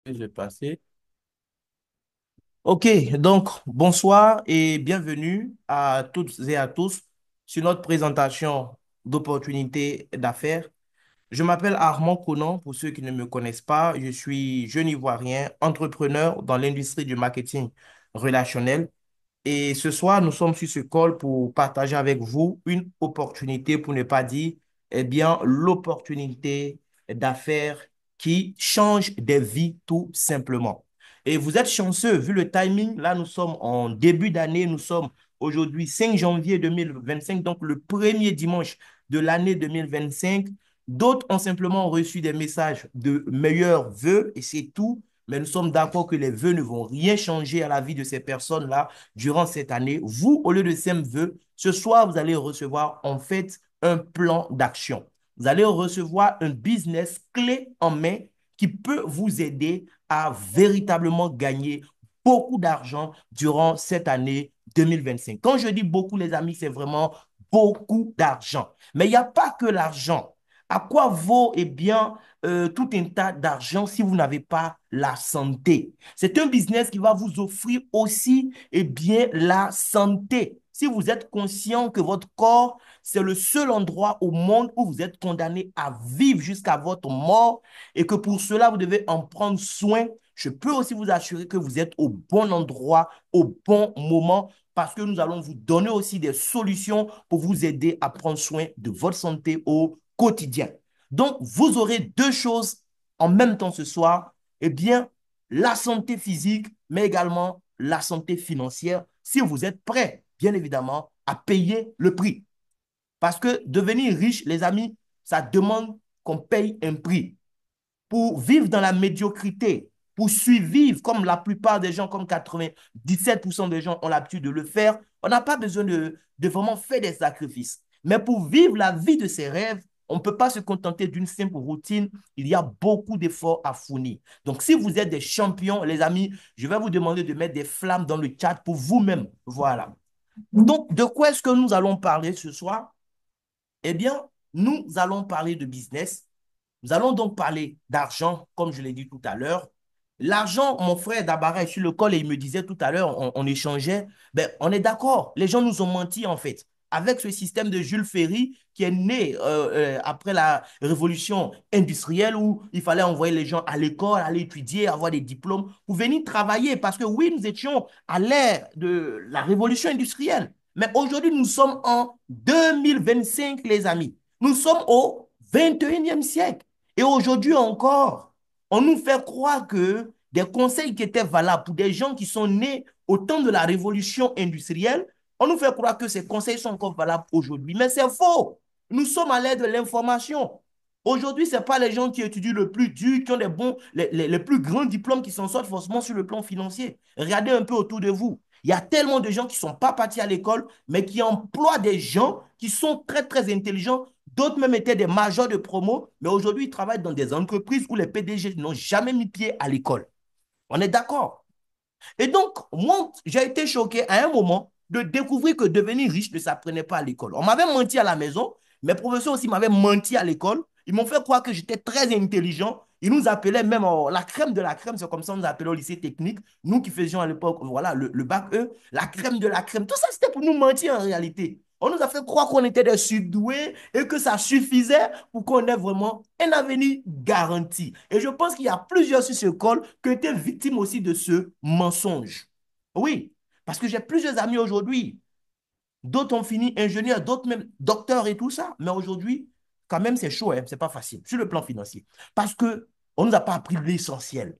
Je vais passer. Ok, donc bonsoir et bienvenue à toutes et à tous sur notre présentation d'opportunités d'affaires. Je m'appelle Armand Conan, pour ceux qui ne me connaissent pas. Je suis jeune Ivoirien, entrepreneur dans l'industrie du marketing relationnel. Et ce soir, nous sommes sur ce call pour partager avec vous une opportunité, pour ne pas dire, eh bien, l'opportunité d'affaires qui change des vies tout simplement. Et vous êtes chanceux, vu le timing, là, nous sommes en début d'année, nous sommes aujourd'hui 5 janvier 2025, donc le premier dimanche de l'année 2025. D'autres ont simplement reçu des messages de meilleurs vœux et c'est tout. Mais nous sommes d'accord que les vœux ne vont rien changer à la vie de ces personnes-là durant cette année. Vous, au lieu de ces vœux, ce soir, vous allez recevoir en fait un plan d'action. Vous allez recevoir un business clé en main qui peut vous aider à véritablement gagner beaucoup d'argent durant cette année 2025. Quand je dis beaucoup, les amis, c'est vraiment beaucoup d'argent. Mais il n'y a pas que l'argent. À quoi vaut, eh bien, tout un tas d'argent si vous n'avez pas la santé? C'est un business qui va vous offrir aussi, eh bien, la santé. Si vous êtes conscient que votre corps, c'est le seul endroit au monde où vous êtes condamné à vivre jusqu'à votre mort et que pour cela, vous devez en prendre soin, je peux aussi vous assurer que vous êtes au bon endroit, au bon moment, parce que nous allons vous donner aussi des solutions pour vous aider à prendre soin de votre santé au quotidien. Donc, vous aurez deux choses en même temps ce soir. Eh bien, la santé physique, mais également la santé financière, si vous êtes prêt, bien évidemment, à payer le prix. Parce que devenir riche, les amis, ça demande qu'on paye un prix. Pour vivre dans la médiocrité, pour survivre comme la plupart des gens, comme 97% des gens ont l'habitude de le faire, on n'a pas besoin de vraiment faire des sacrifices. Mais pour vivre la vie de ses rêves, on ne peut pas se contenter d'une simple routine. Il y a beaucoup d'efforts à fournir. Donc, si vous êtes des champions, les amis, je vais vous demander de mettre des flammes dans le chat pour vous-même. Voilà. Donc, de quoi est-ce que nous allons parler ce soir? Eh bien, nous allons parler de business. Nous allons donc parler d'argent, comme je l'ai dit tout à l'heure. L'argent, mon frère Dabara est sur le col et il me disait tout à l'heure, on échangeait, ben, on est d'accord, les gens nous ont menti en fait. Avec ce système de Jules Ferry qui est né après la révolution industrielle où il fallait envoyer les gens à l'école, aller étudier, avoir des diplômes pour venir travailler. Parce que oui, nous étions à l'ère de la révolution industrielle. Mais aujourd'hui, nous sommes en 2025, les amis. Nous sommes au 21e siècle. Et aujourd'hui encore, on nous fait croire que des conseils qui étaient valables pour des gens qui sont nés au temps de la révolution industrielle, on nous fait croire que ces conseils sont encore valables aujourd'hui. Mais c'est faux. Nous sommes à l'ère de l'information. Aujourd'hui, ce n'est pas les gens qui étudient le plus dur, qui ont les plus grands diplômes qui s'en sortent forcément sur le plan financier. Regardez un peu autour de vous. Il y a tellement de gens qui ne sont pas partis à l'école, mais qui emploient des gens qui sont très, très intelligents. D'autres même étaient des majors de promo, mais aujourd'hui, ils travaillent dans des entreprises où les PDG n'ont jamais mis pied à l'école. On est d'accord? Et donc, moi, j'ai été choqué à un moment de découvrir que devenir riche ne s'apprenait pas à l'école. On m'avait menti à la maison, mes professeurs aussi m'avaient menti à l'école. Ils m'ont fait croire que j'étais très intelligent. Ils nous appelaient même la crème de la crème, c'est comme ça qu'on nous appelait au lycée technique. Nous qui faisions à l'époque, voilà, le bac E, la crème de la crème. Tout ça, c'était pour nous mentir en réalité. On nous a fait croire qu'on était des surdoués et que ça suffisait pour qu'on ait vraiment un avenir garanti. Et je pense qu'il y a plusieurs sur ce col qui étaient victimes aussi de ce mensonge. Oui, parce que j'ai plusieurs amis aujourd'hui. D'autres ont fini ingénieurs, d'autres même docteurs et tout ça. Mais aujourd'hui, quand même, c'est chaud, hein, c'est pas facile sur le plan financier. Parce que on nous a pas appris l'essentiel.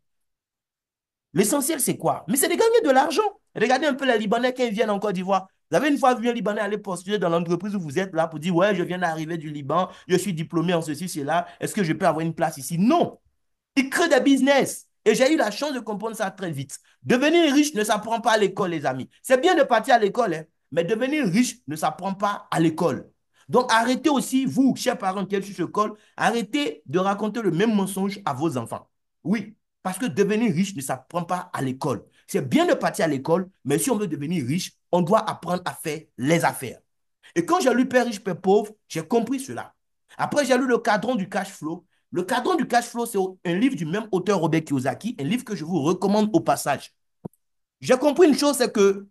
L'essentiel, c'est quoi? Mais c'est de gagner de l'argent. Regardez un peu les Libanais qui viennent en Côte d'Ivoire. Vous avez une fois vu un Libanais aller postuler dans l'entreprise où vous êtes là pour dire, ouais, je viens d'arriver du Liban, je suis diplômé en ceci, cela, est-ce que je peux avoir une place ici? Non. Ils créent des business. Et j'ai eu la chance de comprendre ça très vite. Devenir riche ne s'apprend pas à l'école, les amis. C'est bien de partir à l'école, hein, mais devenir riche ne s'apprend pas à l'école. Donc arrêtez aussi, vous, chers parents qui êtes sur ce col, arrêtez de raconter le même mensonge à vos enfants. Oui, parce que devenir riche ne s'apprend pas à l'école. C'est bien de partir à l'école, mais si on veut devenir riche, on doit apprendre à faire les affaires. Et quand j'ai lu Père riche, Père pauvre, j'ai compris cela. Après, j'ai lu le cadran du cash flow. Le cadran du cash flow, c'est un livre du même auteur Robert Kiyosaki, un livre que je vous recommande au passage. J'ai compris une chose, c'est que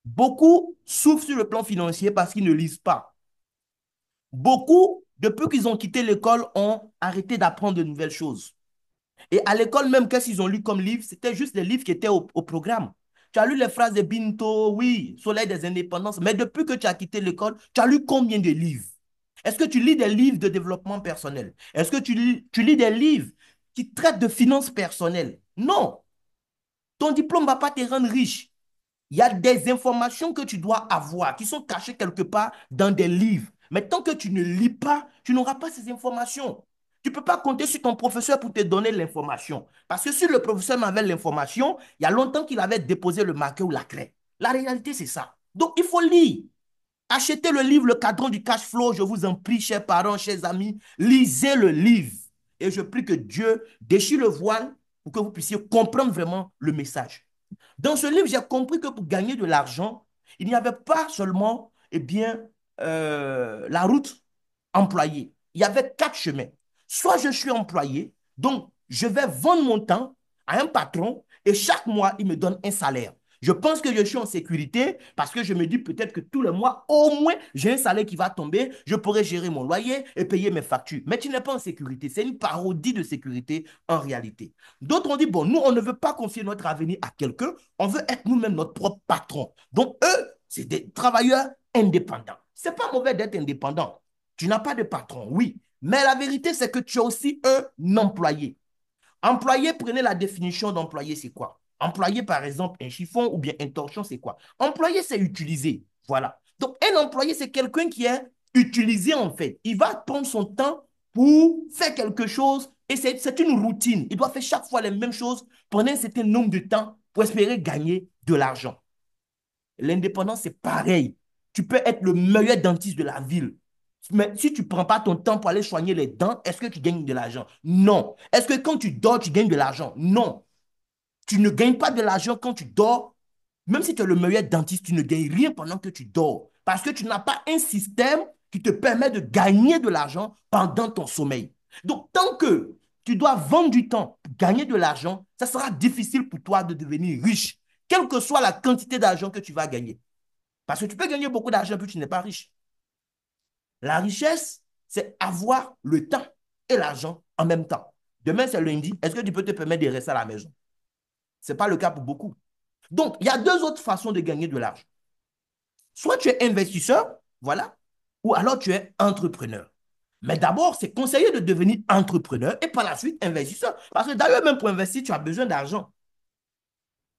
beaucoup souffrent sur le plan financier parce qu'ils ne lisent pas. Beaucoup, depuis qu'ils ont quitté l'école, ont arrêté d'apprendre de nouvelles choses. Et à l'école même, qu'est-ce qu'ils ont lu comme livre? C'était juste des livres qui étaient au programme. Tu as lu les phrases de Binto, oui, Soleil des indépendances, mais depuis que tu as quitté l'école, tu as lu combien de livres? Est-ce que tu lis des livres de développement personnel? Est-ce que tu lis des livres qui traitent de finances personnelles? Non. Ton diplôme ne va pas te rendre riche. Il y a des informations que tu dois avoir qui sont cachées quelque part dans des livres. Mais tant que tu ne lis pas, tu n'auras pas ces informations. Tu ne peux pas compter sur ton professeur pour te donner l'information. Parce que si le professeur m'avait l'information, il y a longtemps qu'il avait déposé le marqueur ou la craie. La réalité, c'est ça. Donc, il faut lire. Achetez le livre Le cadran du cash flow. Je vous en prie, chers parents, chers amis, lisez le livre. Et je prie que Dieu déchire le voile pour que vous puissiez comprendre vraiment le message. Dans ce livre, j'ai compris que pour gagner de l'argent, il n'y avait pas seulement la route employée. Il y avait quatre chemins. Soit je suis employé, donc je vais vendre mon temps à un patron et chaque mois, il me donne un salaire. Je pense que je suis en sécurité parce que je me dis peut-être que tous les mois, au moins, j'ai un salaire qui va tomber, je pourrai gérer mon loyer et payer mes factures. Mais tu n'es pas en sécurité. C'est une parodie de sécurité en réalité. D'autres ont dit, bon, nous, on ne veut pas confier notre avenir à quelqu'un, on veut être nous-mêmes notre propre patron. Donc, eux, c'est des travailleurs indépendants. C'est pas mauvais d'être indépendant. Tu n'as pas de patron, oui. Mais la vérité, c'est que tu es aussi un employé. Employé, prenez la définition d'employé, c'est quoi? Employé, par exemple, un chiffon ou bien un torchon, c'est quoi? Employé, c'est utiliser. Voilà. Donc, un employé, c'est quelqu'un qui est utilisé, en fait. Il va prendre son temps pour faire quelque chose et c'est une routine. Il doit faire chaque fois les mêmes choses pendant un certain nombre de temps pour espérer gagner de l'argent. L'indépendance, c'est pareil. Tu peux être le meilleur dentiste de la ville. Mais si tu ne prends pas ton temps pour aller soigner les dents, est-ce que tu gagnes de l'argent? Non. Est-ce que quand tu dors, tu gagnes de l'argent? Non. Tu ne gagnes pas de l'argent quand tu dors. Même si tu es le meilleur dentiste, tu ne gagnes rien pendant que tu dors. Parce que tu n'as pas un système qui te permet de gagner de l'argent pendant ton sommeil. Donc, tant que tu dois vendre du temps pour gagner de l'argent, ça sera difficile pour toi de devenir riche, quelle que soit la quantité d'argent que tu vas gagner. Parce que tu peux gagner beaucoup d'argent puis tu n'es pas riche. La richesse, c'est avoir le temps et l'argent en même temps. Demain, c'est lundi. Est-ce que tu peux te permettre de rester à la maison? Ce n'est pas le cas pour beaucoup. Donc, il y a deux autres façons de gagner de l'argent. Soit tu es investisseur, voilà, ou alors tu es entrepreneur. Mais d'abord, c'est conseillé de devenir entrepreneur et par la suite investisseur. Parce que d'ailleurs, même pour investir, tu as besoin d'argent.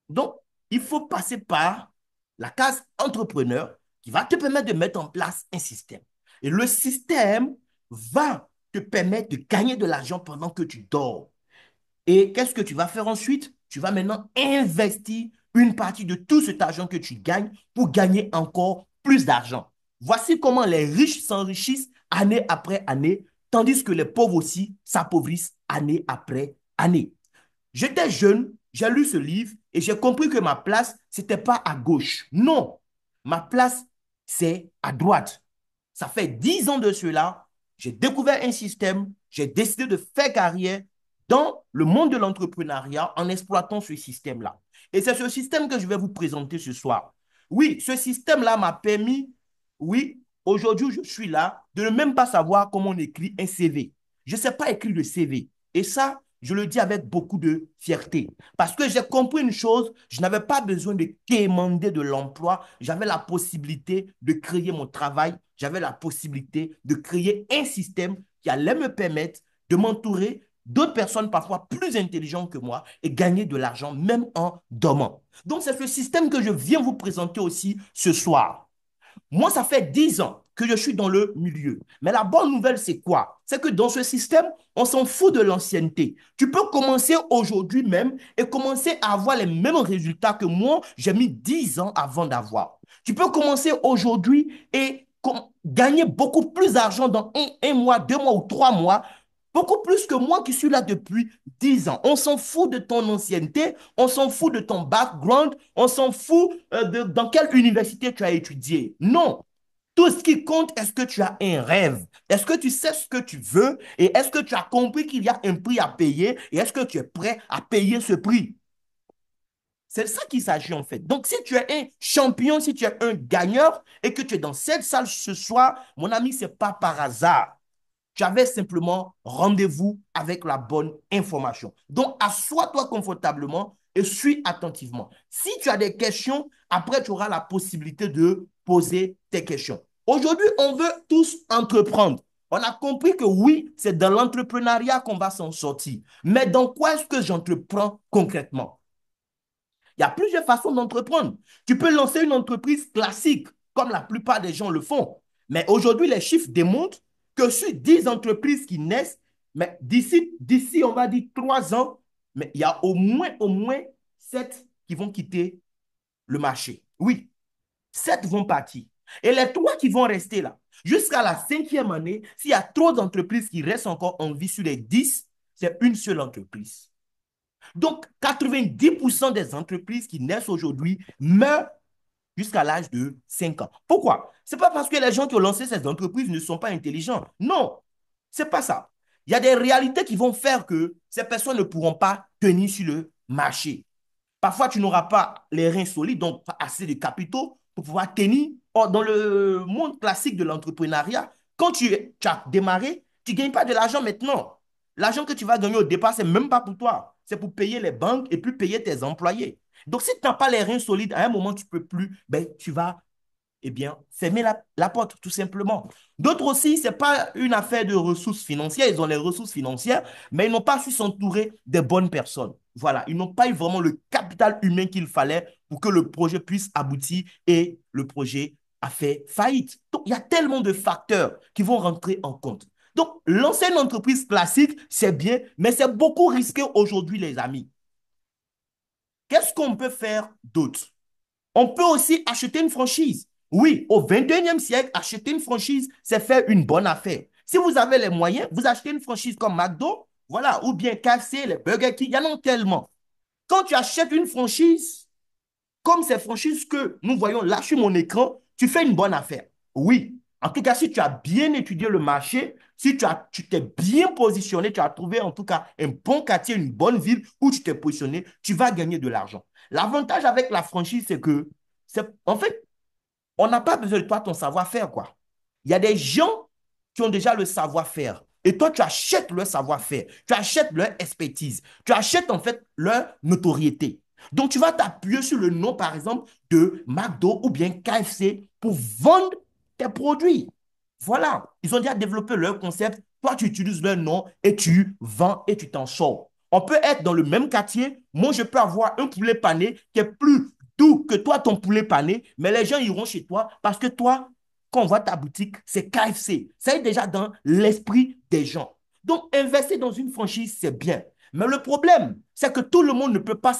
Donc, il faut passer par la case entrepreneur qui va te permettre de mettre en place un système. Et le système va te permettre de gagner de l'argent pendant que tu dors. Et qu'est-ce que tu vas faire ensuite? Tu vas maintenant investir une partie de tout cet argent que tu gagnes pour gagner encore plus d'argent. Voici comment les riches s'enrichissent année après année, tandis que les pauvres aussi s'appauvrissent année après année. J'étais jeune, j'ai lu ce livre et j'ai compris que ma place, ce n'était pas à gauche. Non, ma place, c'est à droite. Ça fait 10 ans de cela, j'ai découvert un système, j'ai décidé de faire carrière dans le monde de l'entrepreneuriat en exploitant ce système-là. Et c'est ce système que je vais vous présenter ce soir. Oui, ce système-là m'a permis, oui, aujourd'hui je suis là, de ne même pas savoir comment on écrit un CV. Je ne sais pas écrire le CV. Et ça, je le dis avec beaucoup de fierté. Parce que j'ai compris une chose, je n'avais pas besoin de quémander de l'emploi. J'avais la possibilité de créer mon travail. J'avais la possibilité de créer un système qui allait me permettre de m'entourer d'autres personnes parfois plus intelligentes que moi et gagner de l'argent même en dormant. Donc, c'est ce système que je viens vous présenter aussi ce soir. Moi, ça fait 10 ans que je suis dans le milieu. Mais la bonne nouvelle, c'est quoi? C'est que dans ce système, on s'en fout de l'ancienneté. Tu peux commencer aujourd'hui même et commencer à avoir les mêmes résultats que moi, j'ai mis 10 ans avant d'avoir. Tu peux commencer aujourd'hui et gagner beaucoup plus d'argent dans un mois, 2 mois ou 3 mois, beaucoup plus que moi qui suis là depuis 10 ans. On s'en fout de ton ancienneté, on s'en fout de ton background, on s'en fout dans quelle université tu as étudié. Non. Tout ce qui compte, est-ce que tu as un rêve? Est-ce que tu sais ce que tu veux? Et est-ce que tu as compris qu'il y a un prix à payer? Et est-ce que tu es prêt à payer ce prix? C'est de ça qu'il s'agit en fait. Donc, si tu es un champion, si tu es un gagneur et que tu es dans cette salle ce soir, mon ami, ce n'est pas par hasard. Tu avais simplement rendez-vous avec la bonne information. Donc, assois-toi confortablement et suis attentivement. Si tu as des questions, après, tu auras la possibilité de poser tes questions. Aujourd'hui, on veut tous entreprendre. On a compris que oui, c'est dans l'entrepreneuriat qu'on va s'en sortir. Mais dans quoi est-ce que j'entreprends concrètement? Il y a plusieurs façons d'entreprendre. Tu peux lancer une entreprise classique, comme la plupart des gens le font. Mais aujourd'hui, les chiffres démontrent que sur 10 entreprises qui naissent, mais d'ici, on va dire 3 ans, mais il y a au moins 7 qui vont quitter le marché. Oui, 7 vont partir. Et les 3 qui vont rester là, jusqu'à la 5e année, s'il y a trop d'entreprises qui restent encore en vie sur les 10, c'est une seule entreprise. Donc, 90% des entreprises qui naissent aujourd'hui meurent jusqu'à l'âge de 5 ans. Pourquoi? Ce n'est pas parce que les gens qui ont lancé ces entreprises ne sont pas intelligents. Non, ce n'est pas ça. Il y a des réalités qui vont faire que ces personnes ne pourront pas tenir sur le marché. Parfois, tu n'auras pas les reins solides, donc pas assez de capitaux pour pouvoir tenir. Or, dans le monde classique de l'entrepreneuriat, quand tu as démarré, tu ne gagnes pas de l'argent maintenant. L'argent que tu vas gagner au départ, ce n'est même pas pour toi. C'est pour payer les banques et puis payer tes employés. Donc, si tu n'as pas les reins solides, à un moment, tu ne peux plus, ben, tu vas eh bien, fermer la porte, tout simplement. D'autres aussi, ce n'est pas une affaire de ressources financières. Ils ont les ressources financières, mais ils n'ont pas su s'entourer des bonnes personnes. Voilà, ils n'ont pas eu vraiment le capital humain qu'il fallait pour que le projet puisse aboutir et le projet a fait faillite. Donc, il y a tellement de facteurs qui vont rentrer en compte. Donc, lancer une entreprise classique, c'est bien, mais c'est beaucoup risqué aujourd'hui, les amis. Qu'est-ce qu'on peut faire d'autre? On peut aussi acheter une franchise. Oui, au 21e siècle, acheter une franchise, c'est faire une bonne affaire. Si vous avez les moyens, vous achetez une franchise comme McDo, voilà, ou bien KFC, les Burger King, il y en a tellement. Quand tu achètes une franchise, comme ces franchises que nous voyons là sur mon écran, tu fais une bonne affaire. Oui. En tout cas, si tu as bien étudié le marché, si tu t'es bien positionné, tu as trouvé en tout cas un bon quartier, une bonne ville où tu t'es positionné, tu vas gagner de l'argent. L'avantage avec la franchise, c'est que, en fait, on n'a pas besoin de toi, ton savoir-faire, quoi. Il y a des gens qui ont déjà le savoir-faire. Et toi, tu achètes leur savoir-faire, tu achètes leur expertise, tu achètes en fait leur notoriété. Donc, tu vas t'appuyer sur le nom, par exemple, de McDo ou bien KFC pour vendre tes produits. Voilà, ils ont déjà développé leur concept. Toi, tu utilises leur nom et tu vends et tu t'en sors. On peut être dans le même quartier. Moi, je peux avoir un poulet pané qui est plus doux que toi, ton poulet pané, mais les gens iront chez toi parce que toi, quand on voit ta boutique, c'est KFC. Ça est déjà dans l'esprit des gens. Donc, investir dans une franchise, c'est bien. Mais le problème, c'est que tout le monde ne peut pas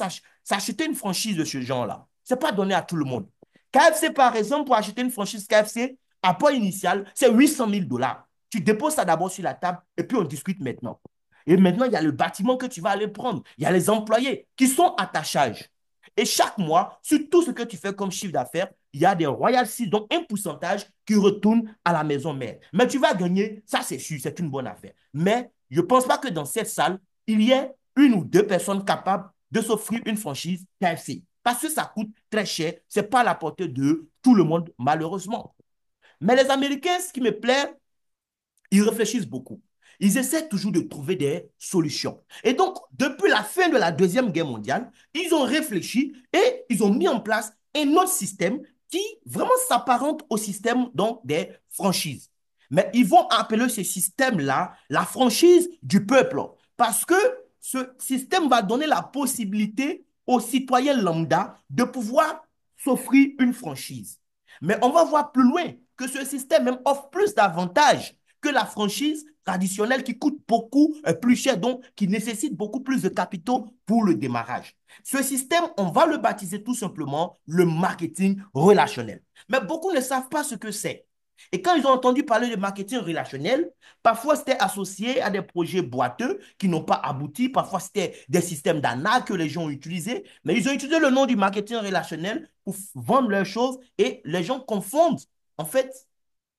s'acheter une franchise de ce genre-là. Ce n'est pas donné à tout le monde. KFC, par exemple, pour acheter une franchise KFC, apport initial, c'est 800 000 dollars. Tu déposes ça d'abord sur la table et puis on discute maintenant. Et maintenant, il y a le bâtiment que tu vas aller prendre. Il y a les employés qui sont à ta charge. Et chaque mois, sur tout ce que tu fais comme chiffre d'affaires, il y a des royalties, donc un pourcentage qui retourne à la maison mère. Mais tu vas gagner, ça c'est sûr, c'est une bonne affaire. Mais je ne pense pas que dans cette salle, il y ait une ou deux personnes capables de s'offrir une franchise KFC. Parce que ça coûte très cher, ce n'est pas à la portée de tout le monde, malheureusement. Mais les Américains, ce qui me plaît, ils réfléchissent beaucoup. Ils essaient toujours de trouver des solutions. Et donc, depuis la fin de la Deuxième Guerre mondiale, ils ont réfléchi et ils ont mis en place un autre système qui vraiment s'apparente au système donc, des franchises. Mais ils vont appeler ce système-là la franchise du peuple. Parce que ce système va donner la possibilité aux citoyens lambda de pouvoir s'offrir une franchise. Mais on va voir plus loin que ce système même offre plus d'avantages que la franchise traditionnelle qui coûte beaucoup plus cher, donc qui nécessite beaucoup plus de capitaux pour le démarrage. Ce système, on va le baptiser tout simplement le marketing relationnel. Mais beaucoup ne savent pas ce que c'est. Et quand ils ont entendu parler de marketing relationnel, parfois c'était associé à des projets boiteux qui n'ont pas abouti, parfois c'était des systèmes d'arnaque que les gens ont utilisés, mais ils ont utilisé le nom du marketing relationnel pour vendre leurs choses et les gens confondent en fait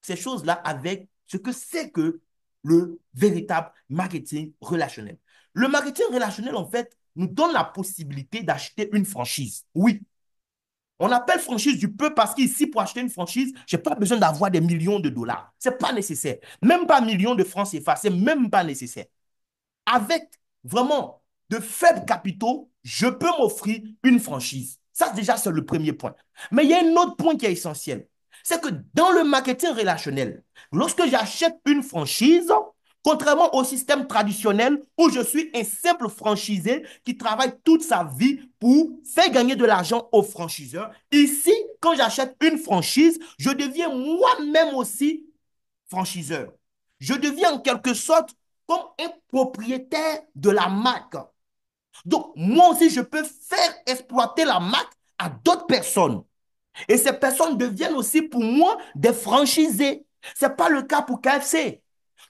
ces choses-là avec ce que c'est que le véritable marketing relationnel. Le marketing relationnel, en fait, nous donne la possibilité d'acheter une franchise. Oui, on appelle franchise du peu parce qu'ici, pour acheter une franchise, je n'ai pas besoin d'avoir des millions de dollars. Ce n'est pas nécessaire. Même pas millions de francs CFA, ce n'est même pas nécessaire. Avec vraiment de faibles capitaux, je peux m'offrir une franchise. Ça, déjà, c'est le premier point. Mais il y a un autre point qui est essentiel. C'est que dans le marketing relationnel, lorsque j'achète une franchise, contrairement au système traditionnel où je suis un simple franchisé qui travaille toute sa vie pour faire gagner de l'argent aux franchiseurs, ici, quand j'achète une franchise, je deviens moi-même aussi franchiseur. Je deviens en quelque sorte comme un propriétaire de la marque. Donc, moi aussi, je peux faire exploiter la marque à d'autres personnes. Et ces personnes deviennent aussi pour moi des franchisés. Ce n'est pas le cas pour KFC.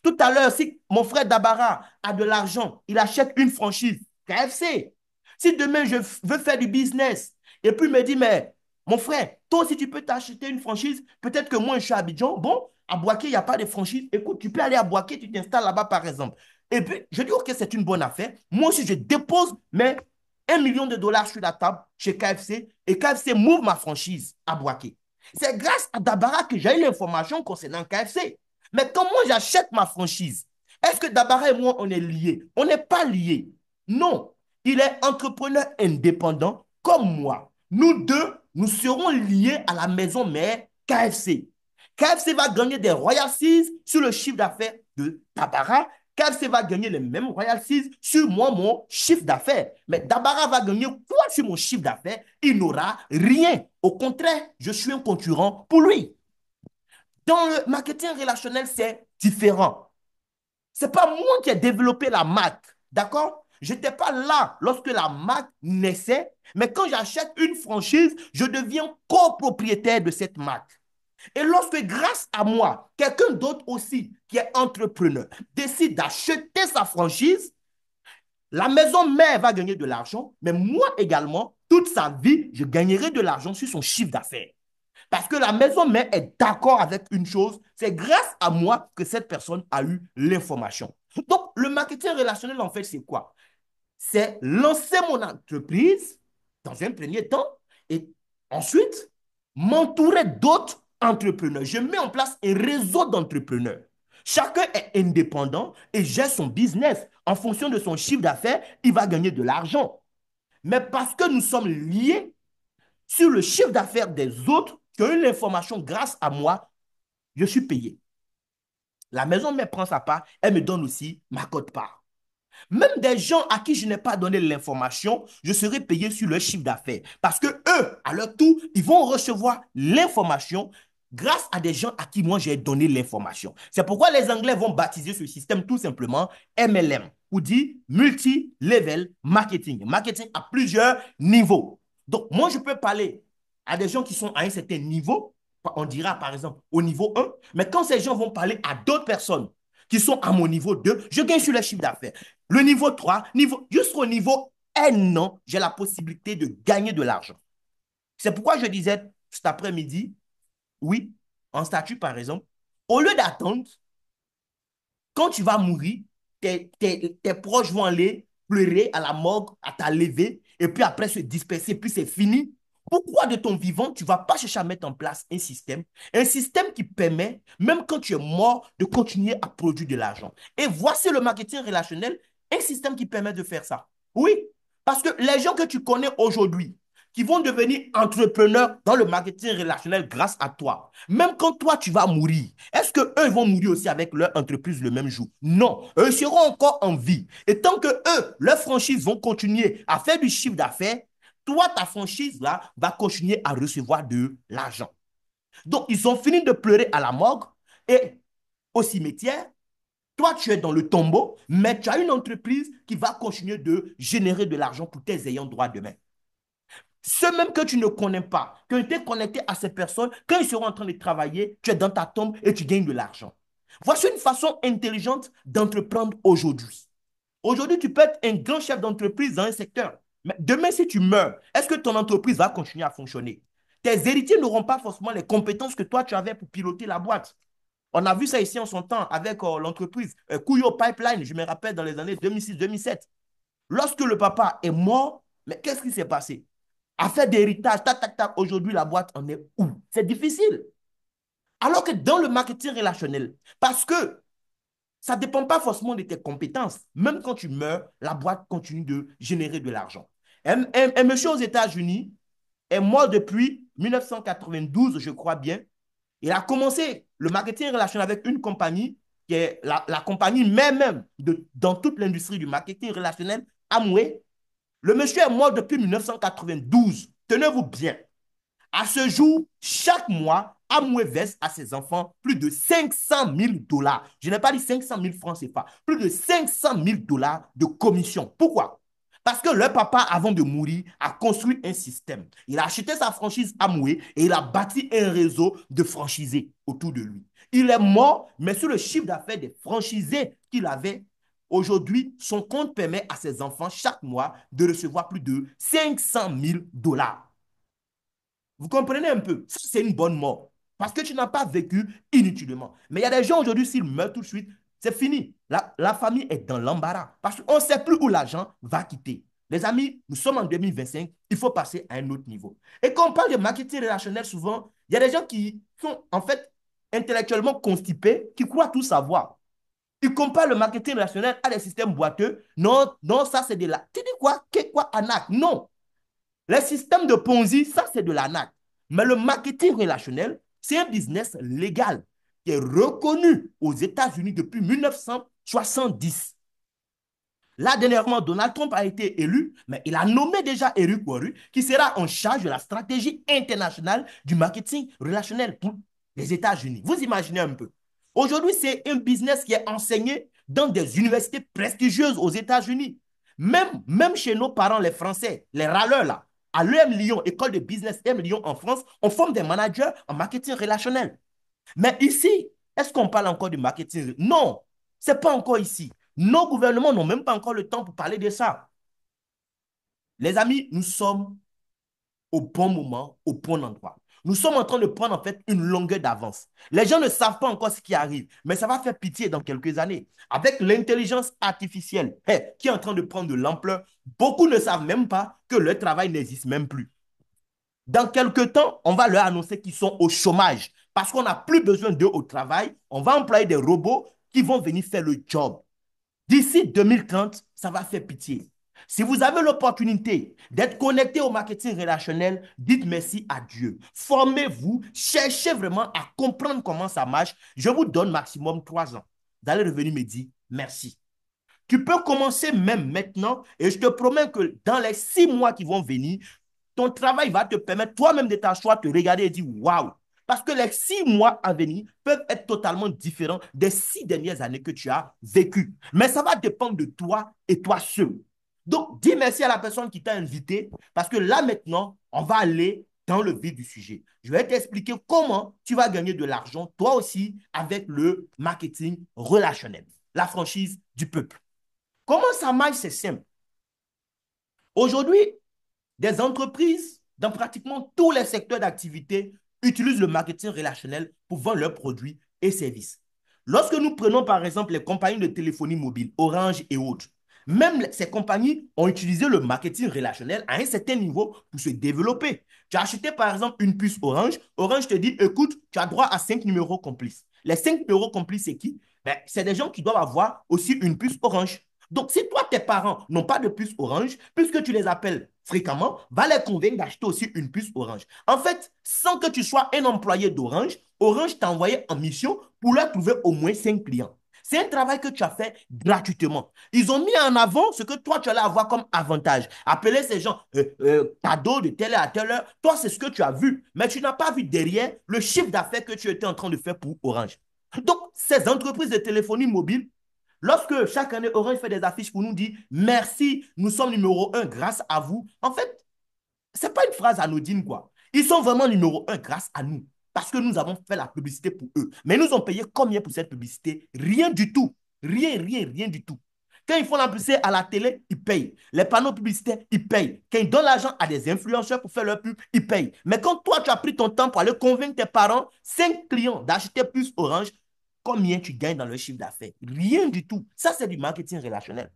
Tout à l'heure, si mon frère Dabara a de l'argent, il achète une franchise KFC. Si demain je veux faire du business et puis il me dit, mais mon frère, toi aussi tu peux t'acheter une franchise, peut-être que moi je suis à Abidjan, bon, à Boaké, il n'y a pas de franchise. Écoute, tu peux aller à Boaké, tu t'installes là-bas par exemple. Et puis, je dis, ok, c'est une bonne affaire. Moi aussi, je dépose mes 1 million de dollars sur la table chez KFC et KFC m'ouvre ma franchise à Boaké. C'est grâce à Dabara que j'ai eu l'information concernant KFC. Mais quand moi j'achète ma franchise, est-ce que Dabara et moi on est liés? On n'est pas liés. Non. Il est entrepreneur indépendant comme moi. Nous deux, nous serons liés à la maison mère KFC. KFC va gagner des royalties sur le chiffre d'affaires de Dabara. KFC va gagner les mêmes royalties sur moi, mon chiffre d'affaires. Mais Dabara va gagner quoi sur mon chiffre d'affaires? Il n'aura rien. Au contraire, je suis un concurrent pour lui. Dans le marketing relationnel, c'est différent. Ce n'est pas moi qui ai développé la marque. D'accord? Je n'étais pas là lorsque la marque naissait, mais quand j'achète une franchise, je deviens copropriétaire de cette marque. Et lorsque, grâce à moi, quelqu'un d'autre aussi qui est entrepreneur décide d'acheter sa franchise, la maison mère va gagner de l'argent, mais moi également, toute sa vie, je gagnerai de l'argent sur son chiffre d'affaires. Parce que la maison mère est d'accord avec une chose, c'est grâce à moi que cette personne a eu l'information. Donc, le marketing relationnel, en fait, c'est quoi? C'est lancer mon entreprise dans un premier temps et ensuite m'entourer d'autres entrepreneurs. Je mets en place un réseau d'entrepreneurs. Chacun est indépendant et gère son business. En fonction de son chiffre d'affaires, il va gagner de l'argent. Mais parce que nous sommes liés sur le chiffre d'affaires des autres qui ont eu l'information grâce à moi, je suis payé. La maison mère prend sa part, elle me donne aussi ma cote-part. Même des gens à qui je n'ai pas donné l'information, je serai payé sur leur chiffre d'affaires. Parce que eux, à leur tour, ils vont recevoir l'information grâce à des gens à qui moi j'ai donné l'information. C'est pourquoi les Anglais vont baptiser ce système tout simplement MLM, ou dit multi-level marketing. Marketing à plusieurs niveaux. Donc, moi, je peux parler à des gens qui sont à un certain niveau, on dira par exemple au niveau 1, mais quand ces gens vont parler à d'autres personnes qui sont à mon niveau 2, je gagne sur le chiffre d'affaires. Le niveau 3, jusqu'au niveau N, non, j'ai la possibilité de gagner de l'argent. C'est pourquoi je disais cet après-midi, oui, en statut par exemple, au lieu d'attendre, quand tu vas mourir, tes proches vont aller pleurer à la morgue, à ta levée, et puis après se disperser, puis c'est fini. Pourquoi de ton vivant, tu ne vas pas chercher à mettre en place un système qui permet, même quand tu es mort, de continuer à produire de l'argent. Et voici le marketing relationnel, un système qui permet de faire ça. Oui, parce que les gens que tu connais aujourd'hui, qui vont devenir entrepreneurs dans le marketing relationnel grâce à toi. Même quand toi, tu vas mourir, est-ce qu'eux vont mourir aussi avec leur entreprise le même jour? Non, eux seront encore en vie. Et tant que eux, leurs franchises vont continuer à faire du chiffre d'affaires, toi, ta franchise là va continuer à recevoir de l'argent. Donc, ils ont fini de pleurer à la morgue et au cimetière. Toi, tu es dans le tombeau, mais tu as une entreprise qui va continuer de générer de l'argent pour tes ayants droit demain. Ceux même que tu ne connais pas, que tu es connecté à ces personnes, quand ils seront en train de travailler, tu es dans ta tombe et tu gagnes de l'argent. Voici une façon intelligente d'entreprendre aujourd'hui. Aujourd'hui, tu peux être un grand chef d'entreprise dans un secteur. Mais demain, si tu meurs, est-ce que ton entreprise va continuer à fonctionner? Tes héritiers n'auront pas forcément les compétences que toi, tu avais pour piloter la boîte. On a vu ça ici en son temps avec l'entreprise Kuyo Pipeline, je me rappelle dans les années 2006-2007. Lorsque le papa est mort, mais qu'est-ce qui s'est passé? Affaire d'héritage, tac, tac, tac, aujourd'hui la boîte en est où? C'est difficile. Alors que dans le marketing relationnel, parce que ça ne dépend pas forcément de tes compétences. Même quand tu meurs, la boîte continue de générer de l'argent. Un monsieur aux États-Unis est mort depuis 1992, je crois bien. Il a commencé le marketing relationnel avec une compagnie qui est la compagnie même dans toute l'industrie du marketing relationnel, Amway. Le monsieur est mort depuis 1992. Tenez-vous bien. À ce jour, chaque mois, Amway verse à ses enfants plus de 500 000 $. Je n'ai pas dit 500 000 francs CFA. Plus de 500 000 $ de commission. Pourquoi? Parce que le papa, avant de mourir, a construit un système. Il a acheté sa franchise Amway et il a bâti un réseau de franchisés autour de lui. Il est mort, mais sur le chiffre d'affaires des franchisés qu'il avait, aujourd'hui, son compte permet à ses enfants chaque mois de recevoir plus de 500 000 $. Vous comprenez un peu? Ça, c'est une bonne mort. Parce que tu n'as pas vécu inutilement. Mais il y a des gens aujourd'hui, s'ils meurent tout de suite, c'est fini. La famille est dans l'embarras. Parce qu'on ne sait plus où l'argent va quitter. Les amis, nous sommes en 2025, il faut passer à un autre niveau. Et quand on parle de marketing relationnel, souvent, il y a des gens qui sont en fait intellectuellement constipés, qui croient tout savoir. Ils comparent le marketing relationnel à des systèmes boiteux. Non, non, ça c'est de la... Tu dis quoi? Qu'est quoi, Anak? Non. Les systèmes de Ponzi, ça, c'est de l'arnaque. Mais le marketing relationnel, c'est un business légal qui est reconnu aux États-Unis depuis 1970. Là, dernièrement, Donald Trump a été élu, mais il a nommé déjà Eric Worre, qui sera en charge de la stratégie internationale du marketing relationnel pour les États-Unis. Vous imaginez un peu. Aujourd'hui, c'est un business qui est enseigné dans des universités prestigieuses aux États-Unis. Même chez nos parents, les Français, les râleurs là, à l'EM Lyon, école de business M Lyon en France, on forme des managers en marketing relationnel. Mais ici, est-ce qu'on parle encore du marketing? Non, ce n'est pas encore ici. Nos gouvernements n'ont même pas encore le temps pour parler de ça. Les amis, nous sommes au bon moment, au bon endroit. Nous sommes en train de prendre en fait une longueur d'avance. Les gens ne savent pas encore ce qui arrive, mais ça va faire pitié dans quelques années. Avec l'intelligence artificielle qui est en train de prendre de l'ampleur, beaucoup ne savent même pas que leur travail n'existe même plus. Dans quelques temps, on va leur annoncer qu'ils sont au chômage parce qu'on n'a plus besoin d'eux au travail. On va employer des robots qui vont venir faire le job. D'ici 2030, ça va faire pitié. Si vous avez l'opportunité d'être connecté au marketing relationnel, dites merci à Dieu. Formez-vous, cherchez vraiment à comprendre comment ça marche. Je vous donne maximum 3 ans. Vous allez revenir me dire merci. Tu peux commencer même maintenant et je te promets que dans les 6 mois qui vont venir, ton travail va te permettre toi-même de t'asseoir, te regarder et dire waouh. Parce que les 6 mois à venir peuvent être totalement différents des 6 dernières années que tu as vécues. Mais ça va dépendre de toi et toi seul. Donc, dis merci à la personne qui t'a invité parce que là maintenant, on va aller dans le vif du sujet. Je vais t'expliquer comment tu vas gagner de l'argent, toi aussi, avec le marketing relationnel, la franchise du peuple. Comment ça marche? C'est simple. Aujourd'hui, des entreprises dans pratiquement tous les secteurs d'activité utilisent le marketing relationnel pour vendre leurs produits et services. Lorsque nous prenons par exemple les compagnies de téléphonie mobile, Orange et autres, même ces compagnies ont utilisé le marketing relationnel à un certain niveau pour se développer. Tu as acheté par exemple une puce Orange, Orange te dit, écoute, tu as droit à 5 numéros complices. Les 5 numéros complices, c'est qui? Ben, c'est des gens qui doivent avoir aussi une puce Orange. Donc, si toi, tes parents n'ont pas de puce Orange, puisque tu les appelles fréquemment, va les convaincre d'acheter aussi une puce Orange. En fait, sans que tu sois un employé d'Orange, Orange t'a envoyé en mission pour leur trouver au moins 5 clients. C'est un travail que tu as fait gratuitement. Ils ont mis en avant ce que toi, tu allais avoir comme avantage. Appeler ces gens cadeaux de telle à telle heure. Toi, c'est ce que tu as vu. Mais tu n'as pas vu derrière le chiffre d'affaires que tu étais en train de faire pour Orange. Donc, ces entreprises de téléphonie mobile, lorsque chaque année, Orange fait des affiches pour nous dire merci, nous sommes numéro un grâce à vous. En fait, ce n'est pas une phrase anodine, quoi. Ils sont vraiment numéro un grâce à nous. Parce que nous avons fait la publicité pour eux. Mais ils nous ont payé combien pour cette publicité? Rien du tout. Rien, rien, rien du tout. Quand ils font la publicité à la télé, ils payent. Les panneaux publicitaires, ils payent. Quand ils donnent l'argent à des influenceurs pour faire leur pub, ils payent. Mais quand toi, tu as pris ton temps pour aller convaincre tes parents, 5 clients d'acheter plus Orange, combien tu gagnes dans le chiffre d'affaires. Rien du tout. Ça, c'est du marketing relationnel.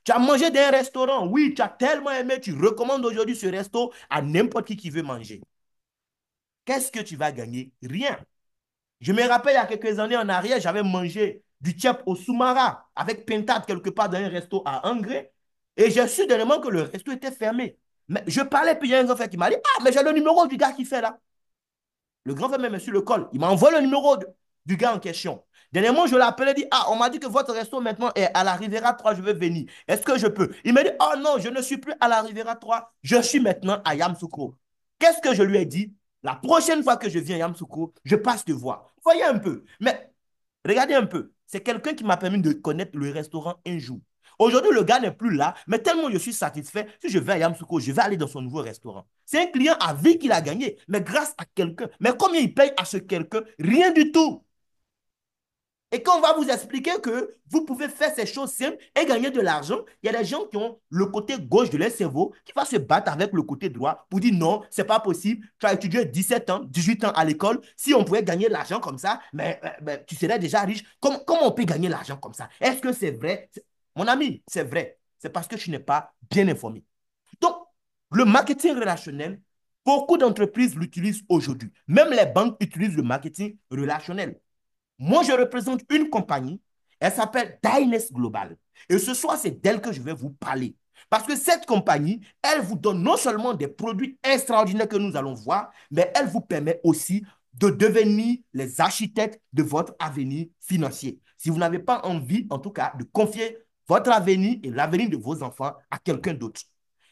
Tu as mangé dans un restaurant, oui, tu as tellement aimé, tu recommandes aujourd'hui ce resto à n'importe qui veut manger. Qu'est-ce que tu vas gagner? Rien. Je me rappelle, il y a quelques années en arrière, j'avais mangé du tchèp au Soumara avec pintade quelque part dans un resto à Angers. Et j'ai su dernièrement que le resto était fermé. Mais je parlais, puis il y a un grand frère qui m'a dit, ah, mais j'ai le numéro du gars qui fait là. Le grand frère même sur le col. Il m'a envoyé le numéro du gars en question. Dernièrement, je l'ai appelé et dit, ah, on m'a dit que votre resto maintenant est à la Riviera 3, je veux venir. Est-ce que je peux? Il m'a dit, oh non, je ne suis plus à la Riviera 3, je suis maintenant à Yamoussoukro. Qu'est-ce que je lui ai dit? La prochaine fois que je viens à Yamoussoukro, je passe te voir. Voyez un peu. Mais regardez un peu. C'est quelqu'un qui m'a permis de connaître le restaurant un jour. Aujourd'hui, le gars n'est plus là, mais tellement je suis satisfait, si je vais à Yamoussoukro, je vais aller dans son nouveau restaurant. C'est un client à vie qu'il a gagné, mais grâce à quelqu'un. Mais combien il paye à ce quelqu'un? Rien du tout. Et quand on va vous expliquer que vous pouvez faire ces choses simples et gagner de l'argent, il y a des gens qui ont le côté gauche de leur cerveau qui va se battre avec le côté droit pour dire non, c'est pas possible. Tu as étudié 17 ans, 18 ans à l'école. Si on pouvait gagner de l'argent comme ça, mais tu serais déjà riche. Comment on peut gagner de l'argent comme ça? Est-ce que c'est vrai? Mon ami, c'est vrai. C'est parce que tu n'es pas bien informé. Donc, le marketing relationnel, beaucoup d'entreprises l'utilisent aujourd'hui. Même les banques utilisent le marketing relationnel. Moi, je représente une compagnie. Elle s'appelle Dyness Global. Et ce soir, c'est d'elle que je vais vous parler. Parce que cette compagnie, elle vous donne non seulement des produits extraordinaires que nous allons voir, mais elle vous permet aussi de devenir les architectes de votre avenir financier. Si vous n'avez pas envie, en tout cas, de confier votre avenir et l'avenir de vos enfants à quelqu'un d'autre.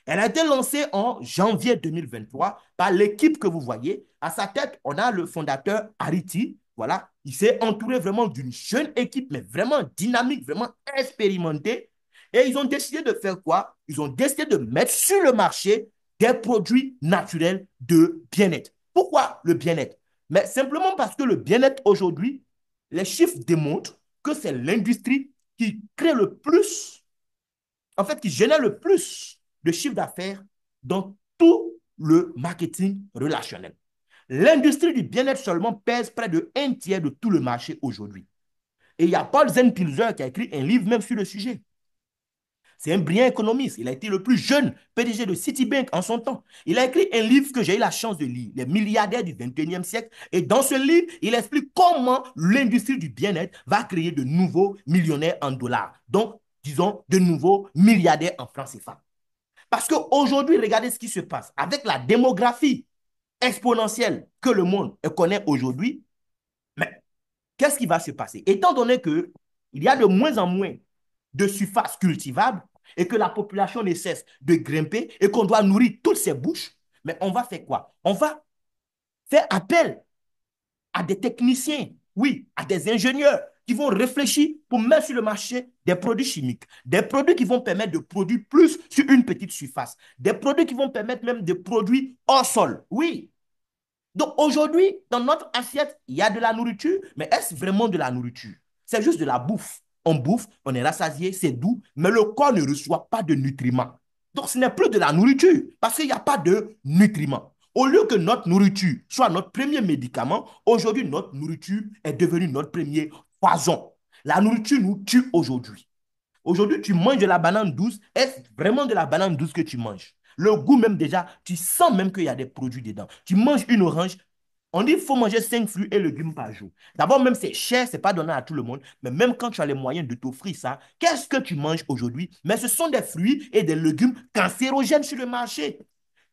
Elle a été lancée en janvier 2023 par l'équipe que vous voyez. À sa tête, on a le fondateur Ariti. Voilà, il s'est entouré vraiment d'une jeune équipe, mais vraiment dynamique, vraiment expérimentée. Et ils ont décidé de faire quoi? Ils ont décidé de mettre sur le marché des produits naturels de bien-être. Pourquoi le bien-être? Mais simplement parce que le bien-être aujourd'hui, les chiffres démontrent que c'est l'industrie qui crée le plus, en fait, qui génère le plus de chiffre d'affaires dans tout le marketing relationnel. L'industrie du bien-être seulement pèse près de un tiers de tout le marché aujourd'hui. Et il y a Paul Zenpilzer qui a écrit un livre même sur le sujet. C'est un brillant économiste. Il a été le plus jeune PDG de Citibank en son temps. Il a écrit un livre que j'ai eu la chance de lire, Les milliardaires du 21e siècle. Et dans ce livre, il explique comment l'industrie du bien-être va créer de nouveaux millionnaires en dollars. Donc, disons, de nouveaux milliardaires en francs CFA. Parce qu'aujourd'hui, regardez ce qui se passe. Avec la démographie exponentielle que le monde connaît aujourd'hui, mais qu'est-ce qui va se passer? Étant donné qu'il y a de moins en moins de surface cultivable et que la population ne cesse de grimper et qu'on doit nourrir toutes ces bouches, mais on va faire quoi? On va faire appel à des techniciens, oui, à des ingénieurs qui vont réfléchir pour mettre sur le marché des produits chimiques, des produits qui vont permettre de produire plus sur une petite surface, des produits qui vont permettre même de produire hors sol. Oui. Donc aujourd'hui, dans notre assiette, il y a de la nourriture, mais est-ce vraiment de la nourriture? C'est juste de la bouffe. On bouffe, on est rassasié, c'est doux, mais le corps ne reçoit pas de nutriments. Donc ce n'est plus de la nourriture parce qu'il n'y a pas de nutriments. Au lieu que notre nourriture soit notre premier médicament, aujourd'hui, notre nourriture est devenue notre premier poison. La nourriture nous tue aujourd'hui. Aujourd'hui, tu manges de la banane douce. Est-ce vraiment de la banane douce que tu manges? Le goût même déjà, tu sens même qu'il y a des produits dedans. Tu manges une orange, on dit qu'il faut manger 5 fruits et légumes par jour. D'abord, même c'est cher, c'est pas donné à tout le monde. Mais même quand tu as les moyens de t'offrir ça, qu'est-ce que tu manges aujourd'hui? Mais ce sont des fruits et des légumes cancérogènes sur le marché.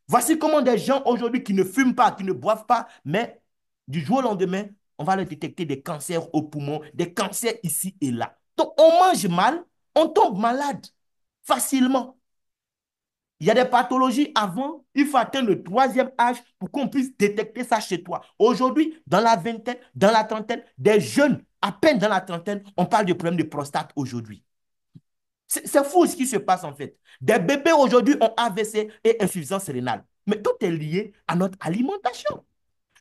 Voici comment des gens aujourd'hui qui ne fument pas, qui ne boivent pas, mais du jour au lendemain, on va leur détecter des cancers au poumon, des cancers ici et là. Donc, on mange mal, on tombe malade facilement. Il y a des pathologies avant, il faut atteindre le troisième âge pour qu'on puisse détecter ça chez toi. Aujourd'hui, dans la vingtaine, dans la trentaine, des jeunes, à peine dans la trentaine, on parle de problèmes de prostate aujourd'hui. C'est fou ce qui se passe en fait. Des bébés aujourd'hui ont AVC et insuffisance rénale. Mais tout est lié à notre alimentation.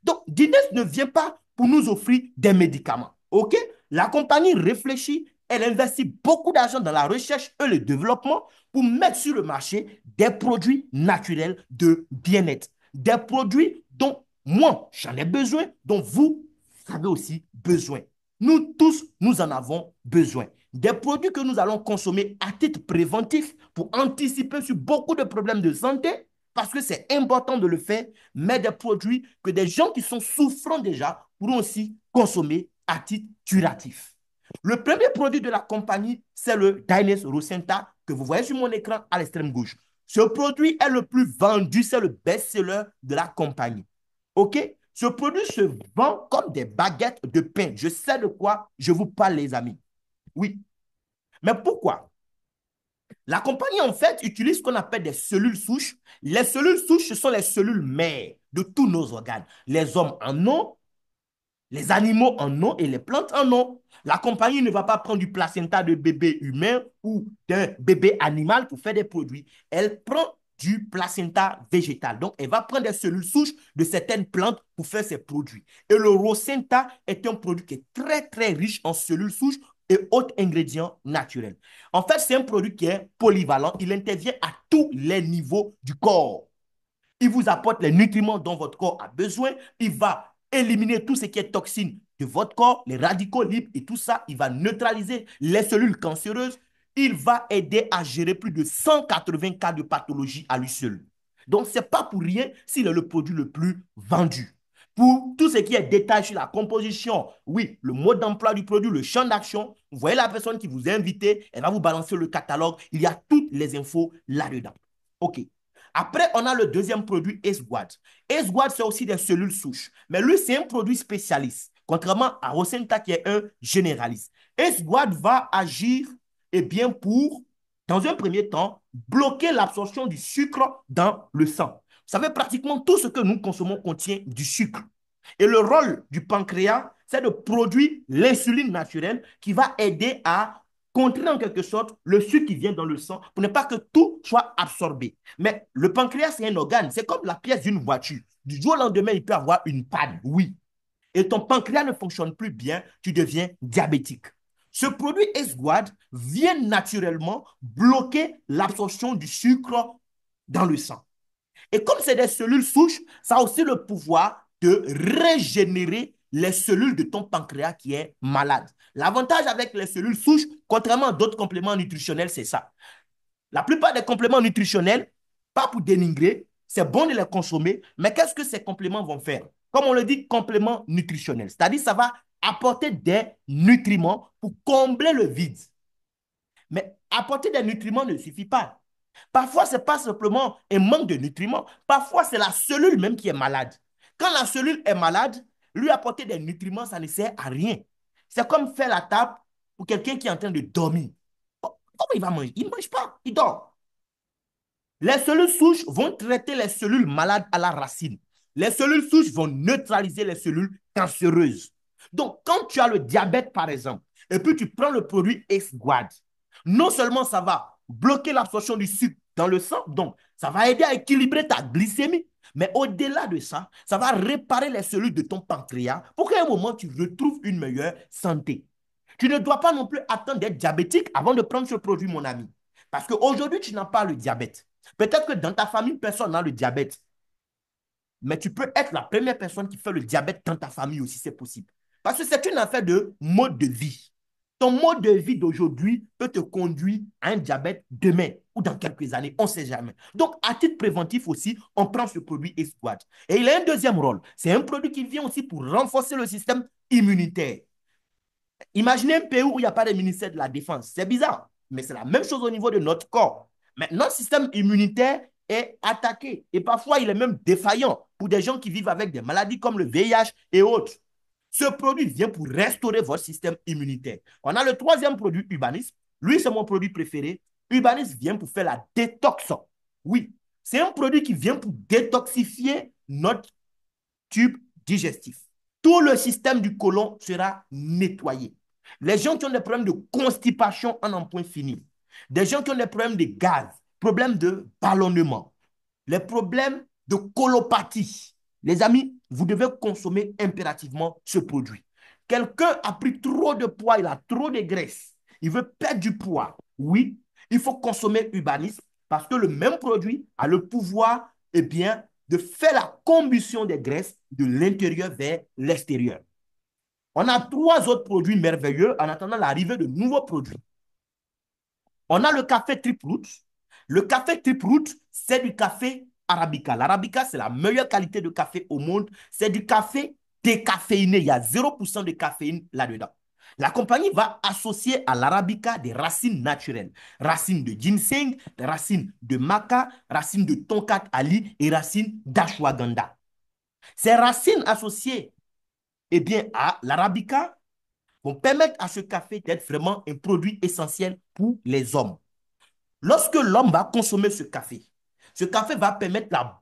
Donc, Dines ne vient pas pour nous offrir des médicaments. OK? La compagnie réfléchit, elle investit beaucoup d'argent dans la recherche et le développement pour mettre sur le marché des produits naturels de bien-être. Des produits dont moi, j'en ai besoin, dont vous avez aussi besoin. Nous tous, nous en avons besoin. Des produits que nous allons consommer à titre préventif pour anticiper sur beaucoup de problèmes de santé, parce que c'est important de le faire, mais des produits que des gens qui sont souffrants déjà pourront aussi consommer à titre curatif. Le premier produit de la compagnie, c'est le Dynex Rosenta que vous voyez sur mon écran à l'extrême gauche. Ce produit est le plus vendu, c'est le best-seller de la compagnie. OK? Ce produit se vend comme des baguettes de pain. Je sais de quoi je vous parle, les amis. Oui. Mais pourquoi? La compagnie, en fait, utilise ce qu'on appelle des cellules souches. Les cellules souches, ce sont les cellules mères de tous nos organes. Les hommes en ont, les animaux en ont et les plantes en ont. La compagnie ne va pas prendre du placenta de bébé humain ou d'un bébé animal pour faire des produits. Elle prend du placenta végétal. Donc, elle va prendre des cellules souches de certaines plantes pour faire ses produits. Et le Rosenta est un produit qui est très, très riche en cellules souches et autres ingrédients naturels. En fait, c'est un produit qui est polyvalent. Il intervient à tous les niveaux du corps. Il vous apporte les nutriments dont votre corps a besoin. Il va éliminer tout ce qui est toxine de votre corps, les radicaux libres et tout ça. Il va neutraliser les cellules cancéreuses. Il va aider à gérer plus de 180 cas de pathologie à lui seul. Donc, ce n'est pas pour rien s'il est le produit le plus vendu. Pour tout ce qui est détail sur la composition, oui, le mode d'emploi du produit, le champ d'action, vous voyez la personne qui vous a invité, elle va vous balancer le catalogue. Il y a toutes les infos là-dedans. OK. Après, on a le deuxième produit, Ace-Guard. Ace-Guard, c'est aussi des cellules souches. Mais lui, c'est un produit spécialiste, contrairement à Rosenta qui est un généraliste. Ace-Guard va agir eh bien, pour, dans un premier temps, bloquer l'absorption du sucre dans le sang. Vous savez, pratiquement tout ce que nous consommons contient du sucre. Et le rôle du pancréas, c'est de produire l'insuline naturelle qui va aider à contrer en quelque sorte le sucre qui vient dans le sang pour ne pas que tout soit absorbé. Mais le pancréas, c'est un organe, c'est comme la pièce d'une voiture. Du jour au lendemain, il peut avoir une panne, oui. Et ton pancréas ne fonctionne plus bien, tu deviens diabétique. Ce produit Esguard vient naturellement bloquer l'absorption du sucre dans le sang. Et comme c'est des cellules souches, ça a aussi le pouvoir de régénérer les cellules de ton pancréas qui est malade. L'avantage avec les cellules souches, contrairement à d'autres compléments nutritionnels, c'est ça. La plupart des compléments nutritionnels, pas pour dénigrer, c'est bon de les consommer, mais qu'est-ce que ces compléments vont faire? Comme on le dit, compléments nutritionnels. C'est-à-dire ça va apporter des nutriments pour combler le vide. Mais apporter des nutriments ne suffit pas. Parfois, ce n'est pas simplement un manque de nutriments. Parfois, c'est la cellule même qui est malade. Quand la cellule est malade, lui apporter des nutriments, ça ne sert à rien. C'est comme faire la table pour quelqu'un qui est en train de dormir. Comment il va manger? Il ne mange pas, il dort. Les cellules souches vont traiter les cellules malades à la racine. Les cellules souches vont neutraliser les cellules cancéreuses. Donc, quand tu as le diabète, par exemple, et puis tu prends le produit X-Guard, non seulement ça va bloquer l'absorption du sucre dans le sang, donc ça va aider à équilibrer ta glycémie, mais au-delà de ça, ça va réparer les cellules de ton pancréas pour qu'à un moment, tu retrouves une meilleure santé. Tu ne dois pas non plus attendre d'être diabétique avant de prendre ce produit, mon ami. Parce qu'aujourd'hui, tu n'as pas le diabète. Peut-être que dans ta famille, personne n'a le diabète. Mais tu peux être la première personne qui fait le diabète dans ta famille aussi, c'est possible. Parce que c'est une affaire de mode de vie. Ton mode de vie d'aujourd'hui peut te conduire à un diabète demain ou dans quelques années, on ne sait jamais. Donc, à titre préventif aussi, on prend ce produit Esquad. Et il a un deuxième rôle. C'est un produit qui vient aussi pour renforcer le système immunitaire. Imaginez un pays où il n'y a pas de ministère de la Défense. C'est bizarre, mais c'est la même chose au niveau de notre corps. Maintenant, le système immunitaire est attaqué et parfois il est même défaillant pour des gens qui vivent avec des maladies comme le VIH et autres. Ce produit vient pour restaurer votre système immunitaire. On a le troisième produit, Ubanis. Lui, c'est mon produit préféré. Ubanis vient pour faire la détox. Oui, c'est un produit qui vient pour détoxifier notre tube digestif. Tout le système du côlon sera nettoyé. Les gens qui ont des problèmes de constipation en un point fini. Des gens qui ont des problèmes de gaz, problèmes de ballonnement, les problèmes de colopathie. Les amis, vous devez consommer impérativement ce produit. Quelqu'un a pris trop de poids, il a trop de graisse, il veut perdre du poids. Oui, il faut consommer Ubanis parce que le même produit a le pouvoir eh bien, de faire la combustion des graisses de l'intérieur vers l'extérieur. On a trois autres produits merveilleux en attendant l'arrivée de nouveaux produits. On a le café Triple Root. Le café Triple Root, c'est du café Arabica. L'Arabica, c'est la meilleure qualité de café au monde. C'est du café décaféiné. Il y a 0% de caféine là-dedans. La compagnie va associer à l'Arabica des racines naturelles. Racines de ginseng, des racines de maca, racines de tonkat ali et racines d'ashwagandha. Ces racines associées eh bien, à l'Arabica vont permettre à ce café d'être vraiment un produit essentiel pour les hommes. Lorsque l'homme va consommer ce café va permettre la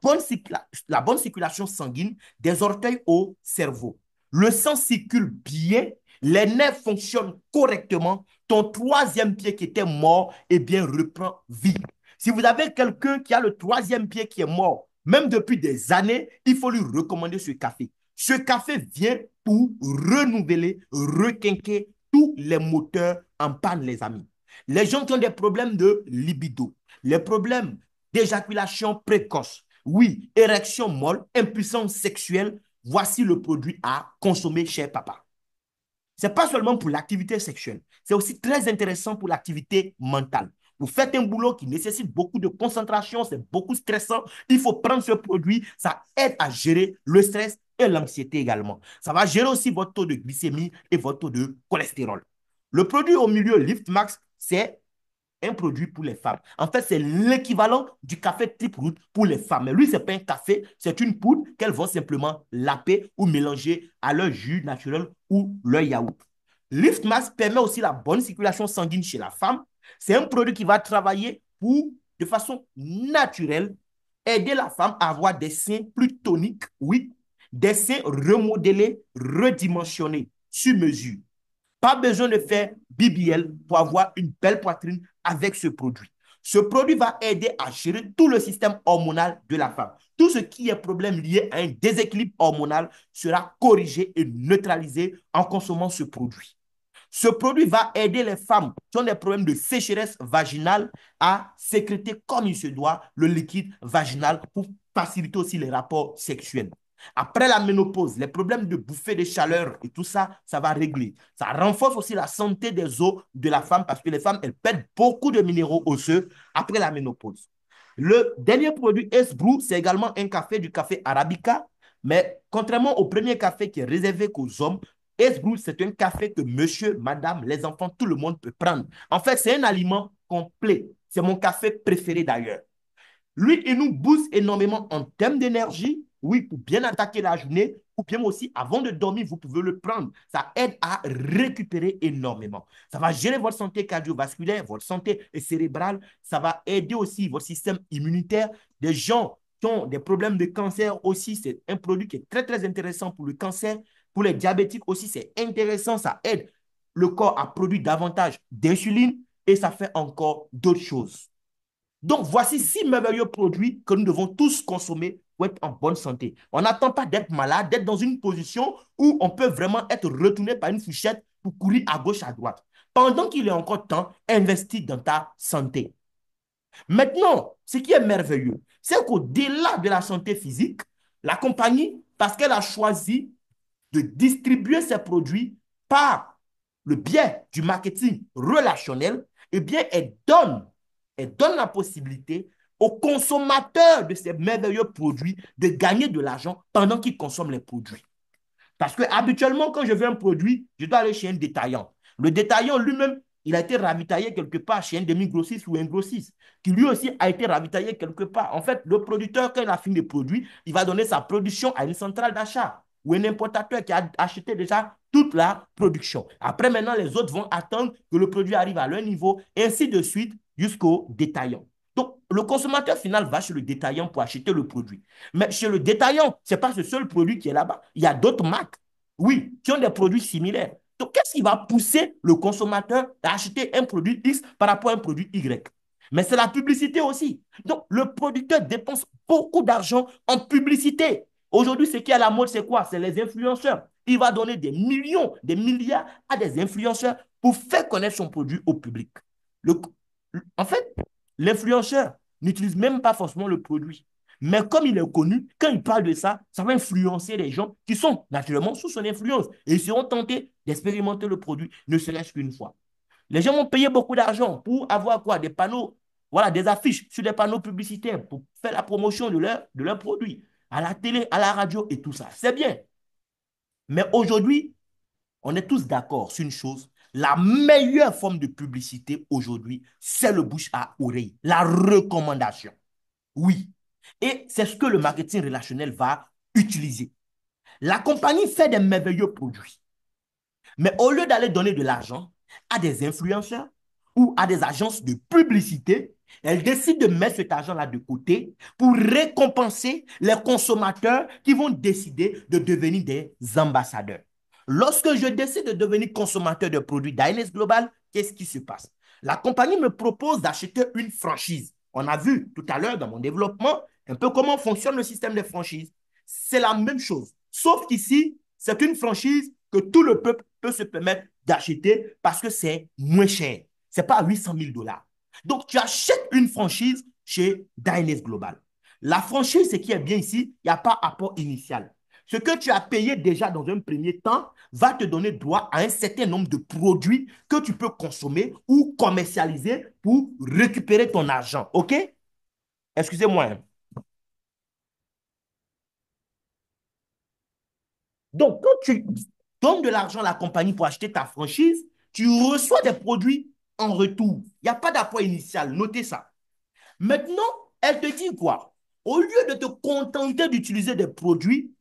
bonne circulation sanguine des orteils au cerveau. Le sang circule bien, les nerfs fonctionnent correctement, ton troisième pied qui était mort, eh bien, reprend vie. Si vous avez quelqu'un qui a le troisième pied qui est mort, même depuis des années, il faut lui recommander ce café. Ce café vient pour renouveler, requinquer tous les moteurs en panne, les amis. Les gens qui ont des problèmes de libido, les problèmes d'éjaculation précoce, oui, érection molle, impuissance sexuelle, voici le produit à consommer, cher papa. Ce n'est pas seulement pour l'activité sexuelle, c'est aussi très intéressant pour l'activité mentale. Vous faites un boulot qui nécessite beaucoup de concentration, c'est beaucoup stressant. Il faut prendre ce produit, ça aide à gérer le stress et l'anxiété également. Ça va gérer aussi votre taux de glycémie et votre taux de cholestérol. Le produit au milieu Lift Max, c'est un produit pour les femmes. En fait, c'est l'équivalent du café Triple Root pour les femmes. Mais lui, ce n'est pas un café, c'est une poudre qu'elles vont simplement laper ou mélanger à leur jus naturel ou leur yaourt. Lift Max permet aussi la bonne circulation sanguine chez la femme. C'est un produit qui va travailler pour, de façon naturelle, aider la femme à avoir des seins plus toniques, oui, des seins remodelés, redimensionnés, sur mesure. Pas besoin de faire BBL pour avoir une belle poitrine avec ce produit. Ce produit va aider à gérer tout le système hormonal de la femme. Tout ce qui est problème lié à un déséquilibre hormonal sera corrigé et neutralisé en consommant ce produit. Ce produit va aider les femmes qui ont des problèmes de sécheresse vaginale à sécréter comme il se doit le liquide vaginal pour faciliter aussi les rapports sexuels. Après la ménopause, les problèmes de bouffée de chaleur et tout ça, ça va régler. Ça renforce aussi la santé des os de la femme parce que les femmes, elles perdent beaucoup de minéraux osseux après la ménopause. Le dernier produit, Ace Brew, c'est également un café du café Arabica, mais contrairement au premier café qui est réservé qu'aux hommes, Ace Brew, c'est un café que monsieur, madame, les enfants, tout le monde peut prendre. En fait, c'est un aliment complet. C'est mon café préféré d'ailleurs. Lui, il nous booste énormément en termes d'énergie, oui, pour bien attaquer la journée, ou bien aussi, avant de dormir, vous pouvez le prendre. Ça aide à récupérer énormément. Ça va gérer votre santé cardiovasculaire, votre santé cérébrale. Ça va aider aussi votre système immunitaire. Des gens qui ont des problèmes de cancer aussi, c'est un produit qui est très, très intéressant pour le cancer. Pour les diabétiques aussi, c'est intéressant. Ça aide le corps à produire davantage d'insuline et ça fait encore d'autres choses. Donc, voici 6 merveilleux produits que nous devons tous consommer pour être en bonne santé. On n'attend pas d'être malade, d'être dans une position où on peut vraiment être retourné par une fourchette pour courir à gauche, à droite. Pendant qu'il est encore temps, investis dans ta santé. Maintenant, ce qui est merveilleux, c'est qu'au-delà de la santé physique, la compagnie, parce qu'elle a choisi de distribuer ses produits par le biais du marketing relationnel, eh bien, elle donne la possibilité aux consommateurs de ces merveilleux produits de gagner de l'argent pendant qu'ils consomment les produits. Parce que habituellement, quand je veux un produit, je dois aller chez un détaillant. Le détaillant lui-même, il a été ravitaillé quelque part chez un demi-grossiste ou un grossiste, qui lui aussi a été ravitaillé quelque part. En fait, le producteur, quand il a fini le produit, il va donner sa production à une centrale d'achat ou un importateur qui a acheté déjà toute la production. Après, maintenant, les autres vont attendre que le produit arrive à leur niveau, et ainsi de suite jusqu'au détaillant. Donc, le consommateur final va chez le détaillant pour acheter le produit. Mais chez le détaillant, ce n'est pas ce seul produit qui est là-bas. Il y a d'autres marques, oui, qui ont des produits similaires. Donc, qu'est-ce qui va pousser le consommateur à acheter un produit X par rapport à un produit Y? Mais c'est la publicité aussi. Donc, le producteur dépense beaucoup d'argent en publicité. Aujourd'hui, ce qui est à la mode, c'est quoi? C'est les influenceurs. Il va donner des millions, des milliards à des influenceurs pour faire connaître son produit au public. En fait, l'influenceur n'utilise même pas forcément le produit. Mais comme il est connu, quand il parle de ça, ça va influencer les gens qui sont naturellement sous son influence et ils seront tentés d'expérimenter le produit, ne serait-ce qu'une fois. Les gens vont payer beaucoup d'argent pour avoir quoi? Des panneaux, voilà, des affiches sur des panneaux publicitaires pour faire la promotion de leur produit à la télé, à la radio et tout ça. C'est bien. Mais aujourd'hui, on est tous d'accord sur une chose. La meilleure forme de publicité aujourd'hui, c'est le bouche à oreille, la recommandation. Oui. Et c'est ce que le marketing relationnel va utiliser. La compagnie fait des merveilleux produits. Mais au lieu d'aller donner de l'argent à des influenceurs ou à des agences de publicité, elle décide de mettre cet argent-là de côté pour récompenser les consommateurs qui vont décider de devenir des ambassadeurs. Lorsque je décide de devenir consommateur de produits d'Ines Global, qu'est-ce qui se passe? La compagnie me propose d'acheter une franchise. On a vu tout à l'heure dans mon développement un peu comment fonctionne le système de franchise. C'est la même chose. Sauf qu'ici, c'est une franchise que tout le peuple peut se permettre d'acheter parce que c'est moins cher. Ce n'est pas 800 000 $. Donc, tu achètes une franchise chez Dynase Global. La franchise, ce qui est bien ici, il n'y a pas apport initial. Ce que tu as payé déjà dans un premier temps va te donner droit à un certain nombre de produits que tu peux consommer ou commercialiser pour récupérer ton argent. OK? Excusez-moi, hein. Donc, quand tu donnes de l'argent à la compagnie pour acheter ta franchise, tu reçois des produits en retour. Il n'y a pas d'apport initial. Notez ça. Maintenant, elle te dit quoi? Au lieu de te contenter d'utiliser des produits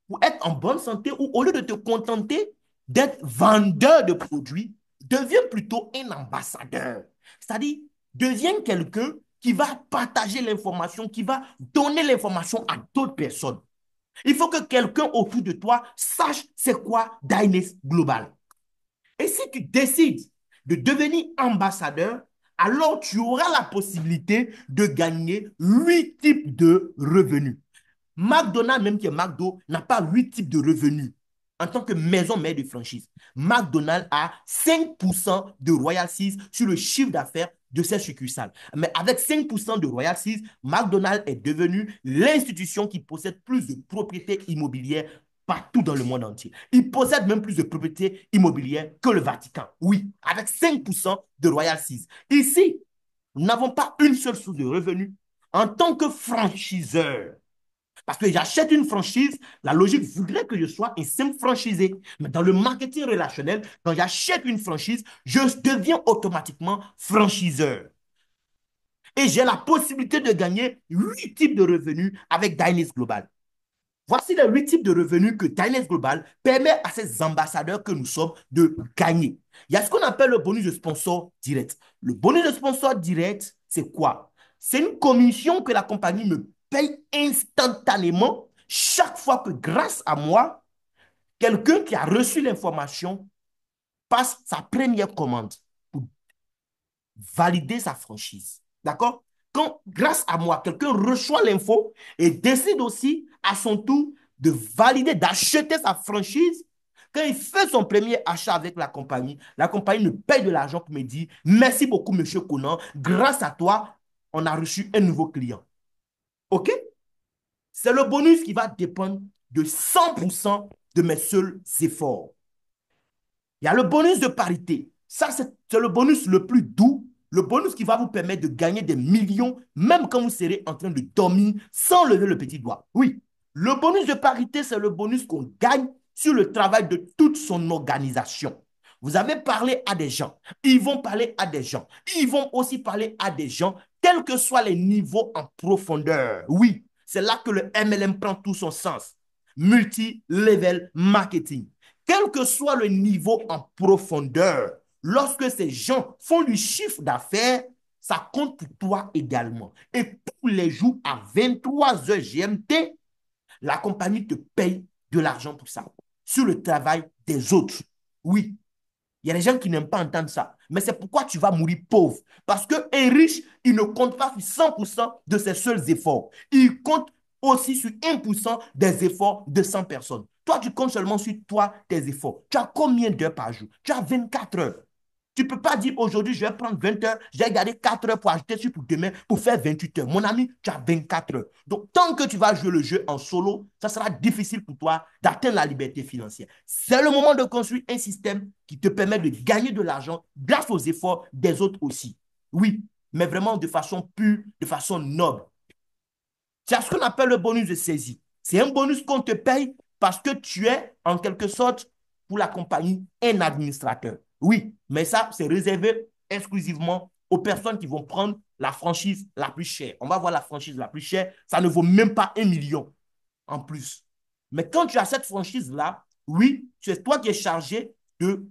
pour être en bonne santé ou au lieu de te contenter d'être vendeur de produits, deviens plutôt un ambassadeur. C'est-à-dire, deviens quelqu'un qui va partager l'information, qui va donner l'information à d'autres personnes. Il faut que quelqu'un autour de toi sache c'est quoi Dynase Global. Et si tu décides de devenir ambassadeur, alors tu auras la possibilité de gagner 8 types de revenus. McDonald's, même qui est McDo, n'a pas 8 types de revenus en tant que maison mère de franchise. McDonald's a 5% de royalties sur le chiffre d'affaires de ses succursales. Mais avec 5% de royalties, McDonald's est devenu l'institution qui possède plus de propriétés immobilières partout dans le monde entier. Il possède même plus de propriétés immobilières que le Vatican. Oui, avec 5% de royalties. Ici, nous n'avons pas une seule source de revenus. En tant que franchiseur, parce que j'achète une franchise, la logique voudrait que je sois un simple franchisé. Mais dans le marketing relationnel, quand j'achète une franchise, je deviens automatiquement franchiseur. Et j'ai la possibilité de gagner 8 types de revenus avec Dynase Global. Voici les 8 types de revenus que Dynase Global permet à ces ambassadeurs que nous sommes de gagner. Il y a ce qu'on appelle le bonus de sponsor direct. Le bonus de sponsor direct, c'est quoi? C'est une commission que la compagnie me paye instantanément chaque fois que, grâce à moi, quelqu'un qui a reçu l'information passe sa première commande pour valider sa franchise. D'accord? Quand, grâce à moi, quelqu'un reçoit l'info et décide aussi à son tour de valider, d'acheter sa franchise, quand il fait son premier achat avec la compagnie me paye de l'argent pour me dire merci beaucoup, monsieur Conan. Grâce à toi, on a reçu un nouveau client. OK? C'est le bonus qui va dépendre de 100% de mes seuls efforts. Il y a le bonus de parité. Ça, c'est le bonus le plus doux, le bonus qui va vous permettre de gagner des millions, même quand vous serez en train de dormir sans lever le petit doigt. Oui, le bonus de parité, c'est le bonus qu'on gagne sur le travail de toute son organisation. Vous avez parlé à des gens, ils vont parler à des gens, ils vont aussi parler à des gens, quels que soient les niveaux en profondeur. Oui, c'est là que le MLM prend tout son sens. Multi-level marketing. Quel que soit le niveau en profondeur, lorsque ces gens font du chiffre d'affaires, ça compte pour toi également. Et tous les jours à 23 heures GMT, la compagnie te paye de l'argent pour ça, sur le travail des autres. Oui, il y a des gens qui n'aiment pas entendre ça. Mais c'est pourquoi tu vas mourir pauvre. Parce qu'un riche, il ne compte pas sur 100% de ses seuls efforts. Il compte aussi sur 1% des efforts de 100 personnes. Toi, tu comptes seulement sur toi, tes efforts. Tu as combien d'heures par jour? Tu as 24 heures. Tu ne peux pas dire aujourd'hui, je vais prendre 20 heures, je vais garder 4 heures pour ajouter sur pour demain pour faire 28 heures. Mon ami, tu as 24 heures. Donc, tant que tu vas jouer le jeu en solo, ça sera difficile pour toi d'atteindre la liberté financière. C'est le moment de construire un système qui te permet de gagner de l'argent grâce aux efforts des autres aussi. Oui, mais vraiment de façon pure, de façon noble. C'est ce qu'on appelle le bonus de saisie. C'est un bonus qu'on te paye parce que tu es, en quelque sorte, pour la compagnie, un administrateur. Oui, mais ça, c'est réservé exclusivement aux personnes qui vont prendre la franchise la plus chère. On va voir la franchise la plus chère, ça ne vaut même pas 1 million en plus. Mais quand tu as cette franchise-là, oui, c'est toi qui es chargé de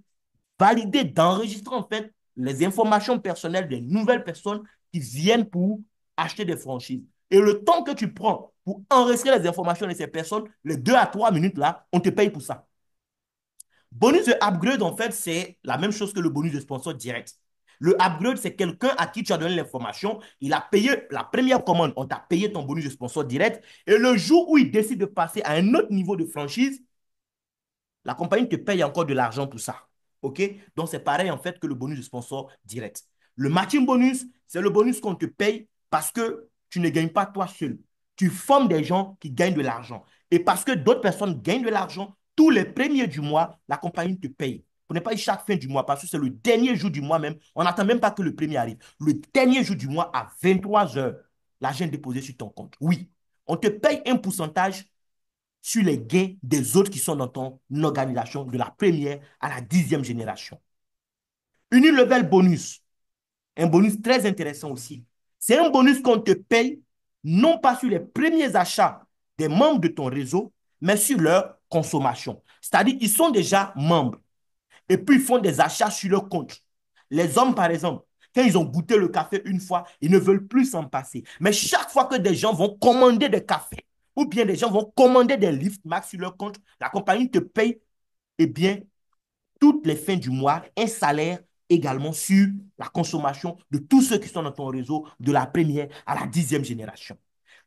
valider, d'enregistrer en fait les informations personnelles des nouvelles personnes qui viennent pour acheter des franchises. Et le temps que tu prends pour enregistrer les informations de ces personnes, les 2 à 3 minutes là, on te paye pour ça. Bonus de upgrade, en fait, c'est la même chose que le bonus de sponsor direct. Le upgrade, c'est quelqu'un à qui tu as donné l'information, il a payé la première commande, on t'a payé ton bonus de sponsor direct, et le jour où il décide de passer à un autre niveau de franchise, la compagnie te paye encore de l'argent pour ça. OK? Donc, c'est pareil en fait que le bonus de sponsor direct. Le matching bonus, c'est le bonus qu'on te paye parce que tu ne gagnes pas toi seul. Tu formes des gens qui gagnent de l'argent. Et parce que d'autres personnes gagnent de l'argent, tous les premiers du mois, la compagnie te paye. Vous n'êtes pas chaque fin du mois parce que c'est le dernier jour du mois même. On n'attend même pas que le premier arrive. Le dernier jour du mois à 23 heures, l'argent est déposé sur ton compte. Oui, on te paye un pourcentage sur les gains des autres qui sont dans ton organisation de la première à la 10e génération. Unilevel bonus, un bonus très intéressant aussi. C'est un bonus qu'on te paye non pas sur les premiers achats des membres de ton réseau, mais sur leur consommation. C'est-à-dire qu'ils sont déjà membres et puis ils font des achats sur leur compte. Les hommes, par exemple, quand ils ont goûté le café une fois, ils ne veulent plus s'en passer. Mais chaque fois que des gens vont commander des cafés ou bien des gens vont commander des Lift Max sur leur compte, la compagnie te paye, eh bien, toutes les fins du mois, un salaire également sur la consommation de tous ceux qui sont dans ton réseau de la première à la 10e génération.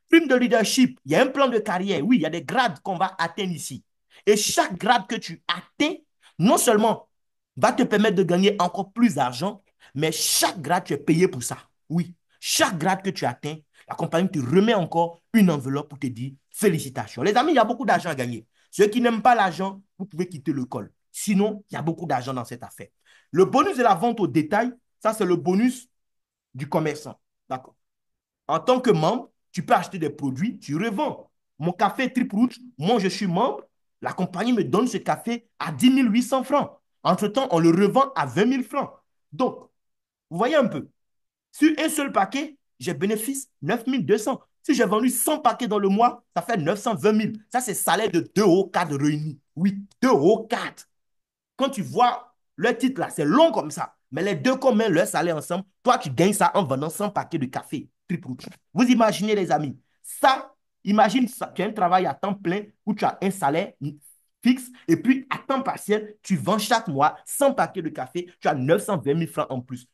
Prime de leadership, il y a un plan de carrière. Oui, il y a des grades qu'on va atteindre ici. Et chaque grade que tu atteins, non seulement va te permettre de gagner encore plus d'argent, mais chaque grade, tu es payé pour ça. Oui, chaque grade que tu atteins, la compagnie te remet encore une enveloppe pour te dire félicitations. Les amis, il y a beaucoup d'argent à gagner. Ceux qui n'aiment pas l'argent, vous pouvez quitter le col. Sinon, il y a beaucoup d'argent dans cette affaire. Le bonus de la vente au détail, ça, c'est le bonus du commerçant. D'accord. En tant que membre, tu peux acheter des produits, tu revends. Mon café Trip Root, moi je suis membre, la compagnie me donne ce café à 10 800 francs. Entre-temps, on le revend à 20 000 francs. Donc, vous voyez un peu, sur un seul paquet, j'ai bénéfice 9 200. Si j'ai vendu 100 paquets dans le mois, ça fait 920 000. Ça, c'est salaire de 2 euros 4 réunis. Oui, 2 euros 4. Quand tu vois le titre là, c'est long comme ça. Mais les deux communs, leur salaire ensemble, toi, tu gagnes ça en vendant 100 paquets de café. Vous imaginez, les amis, ça, imagine ça, tu as un travail à temps plein où tu as un salaire fixe et puis à temps partiel, tu vends chaque mois 100 paquets de café, tu as 920 000 francs en plus.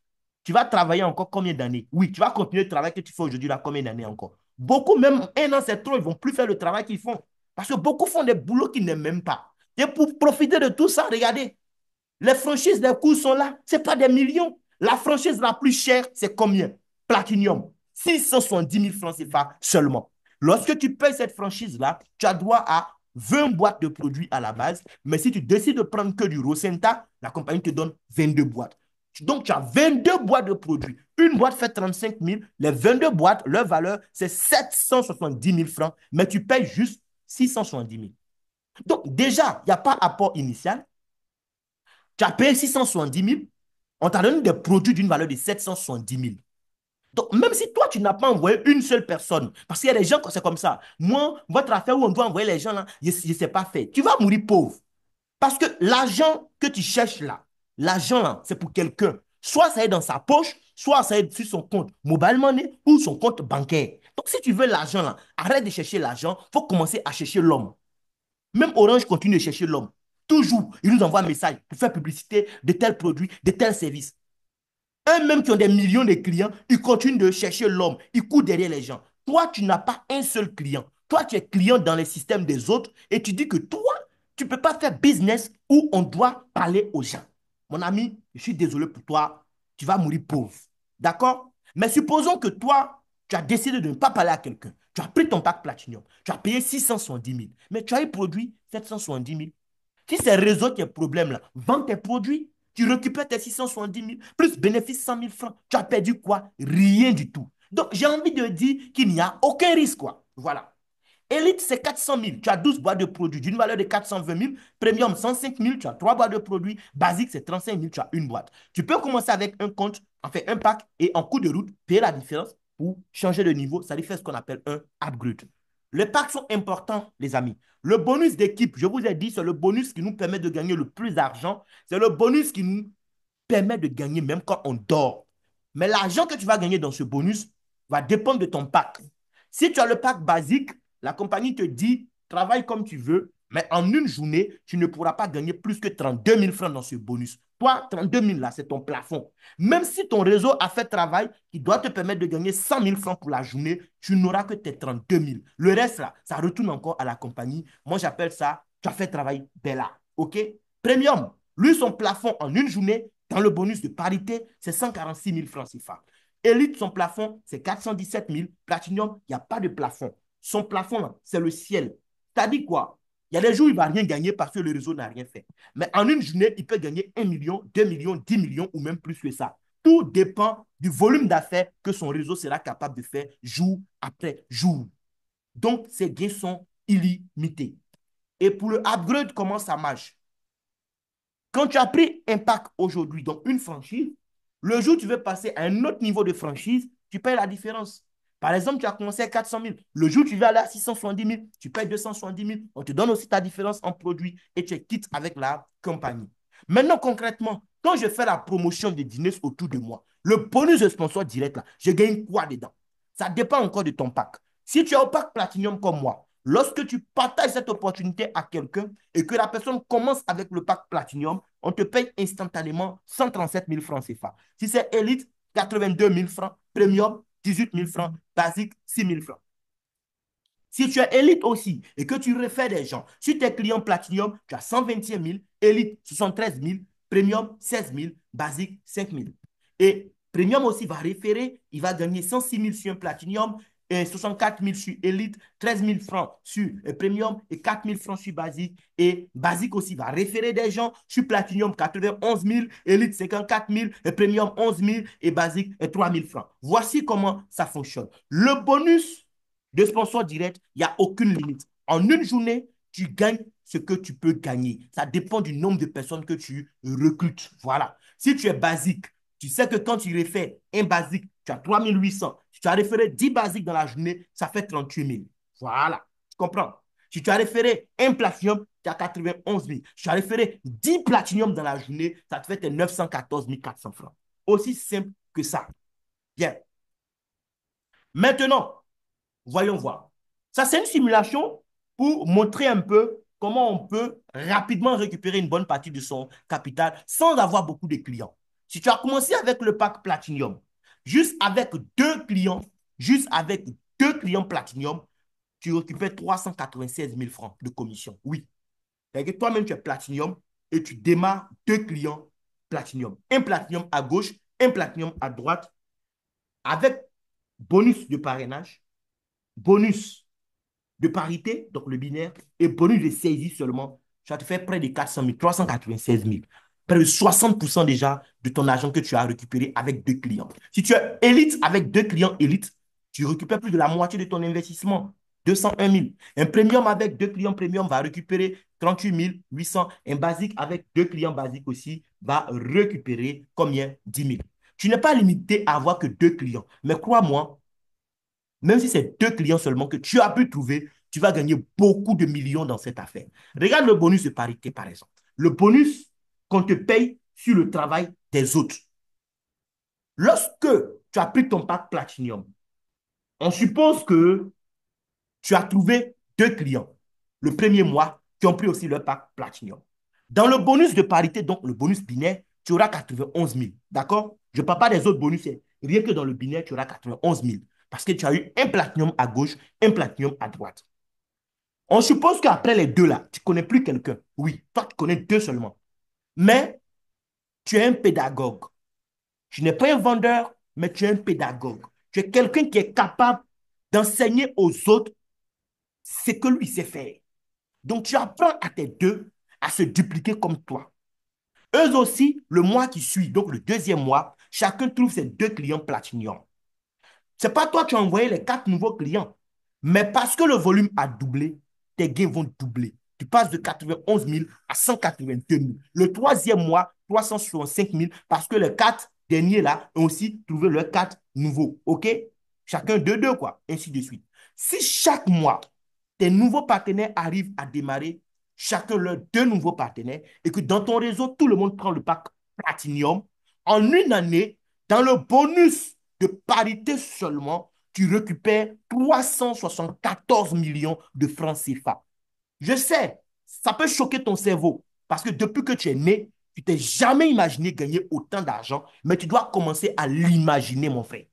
Tu vas travailler encore combien d'années? Oui, tu vas continuer le travail que tu fais aujourd'hui là, combien d'années encore? Beaucoup, même 1 an, c'est trop, ils ne vont plus faire le travail qu'ils font. Parce que beaucoup font des boulots qu'ils n'aiment même pas. Et pour profiter de tout ça, regardez, les franchises, les coûts sont là. Ce n'est pas des millions. La franchise la plus chère, c'est combien? Platinum. 670 000 francs CFA seulement. Lorsque tu payes cette franchise-là, tu as droit à 20 boîtes de produits à la base. Mais si tu décides de prendre que du Rosenta, la compagnie te donne 22 boîtes. Donc, tu as 22 boîtes de produits. Une boîte fait 35 000. Les 22 boîtes, leur valeur, c'est 770 000 francs. Mais tu payes juste 670 000. Donc, déjà, il n'y a pas apport initial. Tu as payé 670 000, on t'a donné des produits d'une valeur de 770 000. Donc, même si toi, tu n'as pas envoyé une seule personne, parce qu'il y a des gens, c'est comme ça. Moi, votre affaire où on doit envoyer les gens, là, je ne sais pas faire. Tu vas mourir pauvre. Parce que l'argent que tu cherches là, l'argent là, c'est pour quelqu'un. Soit ça est dans sa poche, soit ça est sur son compte mobile money ou son compte bancaire. Donc, si tu veux l'argent là, arrête de chercher l'argent, il faut commencer à chercher l'homme. Même Orange continue de chercher l'homme. Toujours, ils nous envoient un message pour faire publicité de tels produits, de tels services. Eux-mêmes qui ont des millions de clients, ils continuent de chercher l'homme. Ils courent derrière les gens. Toi, tu n'as pas un seul client. Toi, tu es client dans les systèmes des autres et tu dis que toi, tu ne peux pas faire business où on doit parler aux gens. mon ami, je suis désolé pour toi, tu vas mourir pauvre. D'accord? Mais supposons que toi, tu as décidé de ne pas parler à quelqu'un. Tu as pris ton pack Platinum. Tu as payé 670 000. Mais tu as eu produit 770 000. Si c'est réseau qui est problème là, vends tes produits. Tu récupères tes 670 000, plus bénéfice 100 000 francs. Tu as perdu quoi? Rien du tout. Donc, j'ai envie de dire qu'il n'y a aucun risque, quoi. Voilà. Elite, c'est 400 000. Tu as 12 boîtes de produits d'une valeur de 420 000. Premium, 105 000. Tu as 3 boîtes de produits. Basique, c'est 35 000. Tu as une boîte. Tu peux commencer avec un compte, en fait un pack, et en cours de route, payer la différence pour changer de niveau. Ça lui fait ce qu'on appelle un upgrade. Les packs sont importants, les amis. Le bonus d'équipe, je vous ai dit, c'est le bonus qui nous permet de gagner le plus d'argent. C'est le bonus qui nous permet de gagner même quand on dort. Mais l'argent que tu vas gagner dans ce bonus va dépendre de ton pack. Si tu as le pack basique, la compagnie te dit, travaille comme tu veux, mais en une journée, tu ne pourras pas gagner plus que 32 000 francs dans ce bonus. Toi, 32 000 là, c'est ton plafond. Même si ton réseau a fait travail qui doit te permettre de gagner 100 000 francs pour la journée, tu n'auras que tes 32 000. Le reste là, ça retourne encore à la compagnie. Moi, j'appelle ça, tu as fait travail Bella. OK? Premium, lui, son plafond en une journée, dans le bonus de parité, c'est 146 000 francs CFA. Elite, son plafond, c'est 417 000. Platinum, il n'y a pas de plafond. Son plafond, c'est le ciel. T'as dit quoi? Il y a des jours où il ne va rien gagner parce que le réseau n'a rien fait. Mais en une journée, il peut gagner 1 million, 2 millions, 10 millions ou même plus que ça. Tout dépend du volume d'affaires que son réseau sera capable de faire jour après jour. Donc, ses gains sont illimités. Et pour le upgrade, comment ça marche? Quand tu as pris un pack aujourd'hui, donc une franchise, le jour où tu veux passer à un autre niveau de franchise, tu payes la différence. Par exemple, tu as commencé à 400 000. Le jour où tu vas aller à 670 000, tu payes 270 000. On te donne aussi ta différence en produit et tu es quitte avec la compagnie. Maintenant, concrètement, quand je fais la promotion des dîners autour de moi, le bonus de sponsor direct, là, je gagne quoi dedans? Ça dépend encore de ton pack. Si tu as un pack Platinum comme moi, lorsque tu partages cette opportunité à quelqu'un et que la personne commence avec le pack Platinum, on te paye instantanément 137 000 francs CFA. Si c'est Elite, 82 000 francs. Premium, 18 000 francs. Basique, 6 000 francs. Si tu es élite aussi et que tu refais des gens, si tu es client Platinum, tu as 121 000, élite 73 000, premium 16 000, basique 5 000. Et premium aussi va référer, il va gagner 106 000 sur un Platinum, et 64 000 sur élite, 13 000 francs sur premium et 4 000 francs sur basique. Et basique aussi va référer des gens sur Platinum 91 000, élite 54 000, et premium 11 000 et basique 3 000 francs. Voici comment ça fonctionne. Le bonus de sponsor direct, il n'y a aucune limite. En une journée, tu gagnes ce que tu peux gagner. Ça dépend du nombre de personnes que tu recrutes. Voilà. Si tu es basique, tu sais que quand tu refais un basique, tu as 3800. Si tu as référé 10 basiques dans la journée, ça fait 38 000. Voilà. Tu comprends? Si tu as référé un platinum, tu as 91 000. Si tu as référé 10 platinum dans la journée, ça te fait tes 914 400 francs. Aussi simple que ça. Bien. Maintenant, voyons voir. Ça, c'est une simulation pour montrer un peu comment on peut rapidement récupérer une bonne partie de son capital sans avoir beaucoup de clients. Si tu as commencé avec le pack Platinum, juste avec deux clients, juste avec deux clients Platinum, tu récupères 396 000 francs de commission. Oui. C'est-à-dire que toi-même, tu es Platinum et tu démarres deux clients Platinum. Un Platinum à gauche, un Platinum à droite, avec bonus de parrainage, bonus de parité, donc le binaire, et bonus de saisie seulement, ça te fait près de 400 000, 396 000. Près de 60% déjà de ton argent que tu as récupéré avec deux clients. Si tu es élite avec deux clients élites, tu récupères plus de la moitié de ton investissement, 201 000. Un premium avec deux clients premium va récupérer 38 800. Un basique avec deux clients basiques aussi va récupérer combien? 10 000. Tu n'es pas limité à avoir que deux clients. Mais crois-moi, même si c'est deux clients seulement que tu as pu trouver, tu vas gagner beaucoup de millions dans cette affaire. Regarde le bonus de parité, par exemple. Le bonus qu'on te paye sur le travail des autres. Lorsque tu as pris ton pack Platinum, on suppose que tu as trouvé deux clients le premier mois qui ont pris aussi leur pack Platinum. Dans le bonus de parité, donc le bonus binaire, tu auras 91 000. D'accord? Je ne parle pas des autres bonus. Rien que dans le binaire, tu auras 91 000. Parce que tu as eu un Platinum à gauche, un Platinum à droite. On suppose qu'après les deux là, tu ne connais plus quelqu'un. Oui, toi, tu connais deux seulement. Mais tu es un pédagogue. Tu n'es pas un vendeur, mais tu es un pédagogue. Tu es quelqu'un qui est capable d'enseigner aux autres ce que lui sait faire. Donc, tu apprends à tes deux à se dupliquer comme toi. Eux aussi, le mois qui suit, donc le deuxième mois, chacun trouve ses deux clients Platinium. C'est pas toi qui as envoyé les quatre nouveaux clients. Mais parce que le volume a doublé, tes gains vont doubler. Tu passes de 91 000 à 182 000. Le troisième mois, 365 000 parce que les quatre derniers là ont aussi trouvé leurs quatre nouveaux. OK? Chacun deux, quoi. Ainsi de suite. Si chaque mois, tes nouveaux partenaires arrivent à démarrer chacun leurs deux nouveaux partenaires et que dans ton réseau, tout le monde prend le pack Platinum, en une année, dans le bonus de parité seulement, tu récupères 374 millions de francs CFA. Je sais, ça peut choquer ton cerveau parce que depuis que tu es né, tu t'es jamais imaginé gagner autant d'argent, mais tu dois commencer à l'imaginer, mon frère.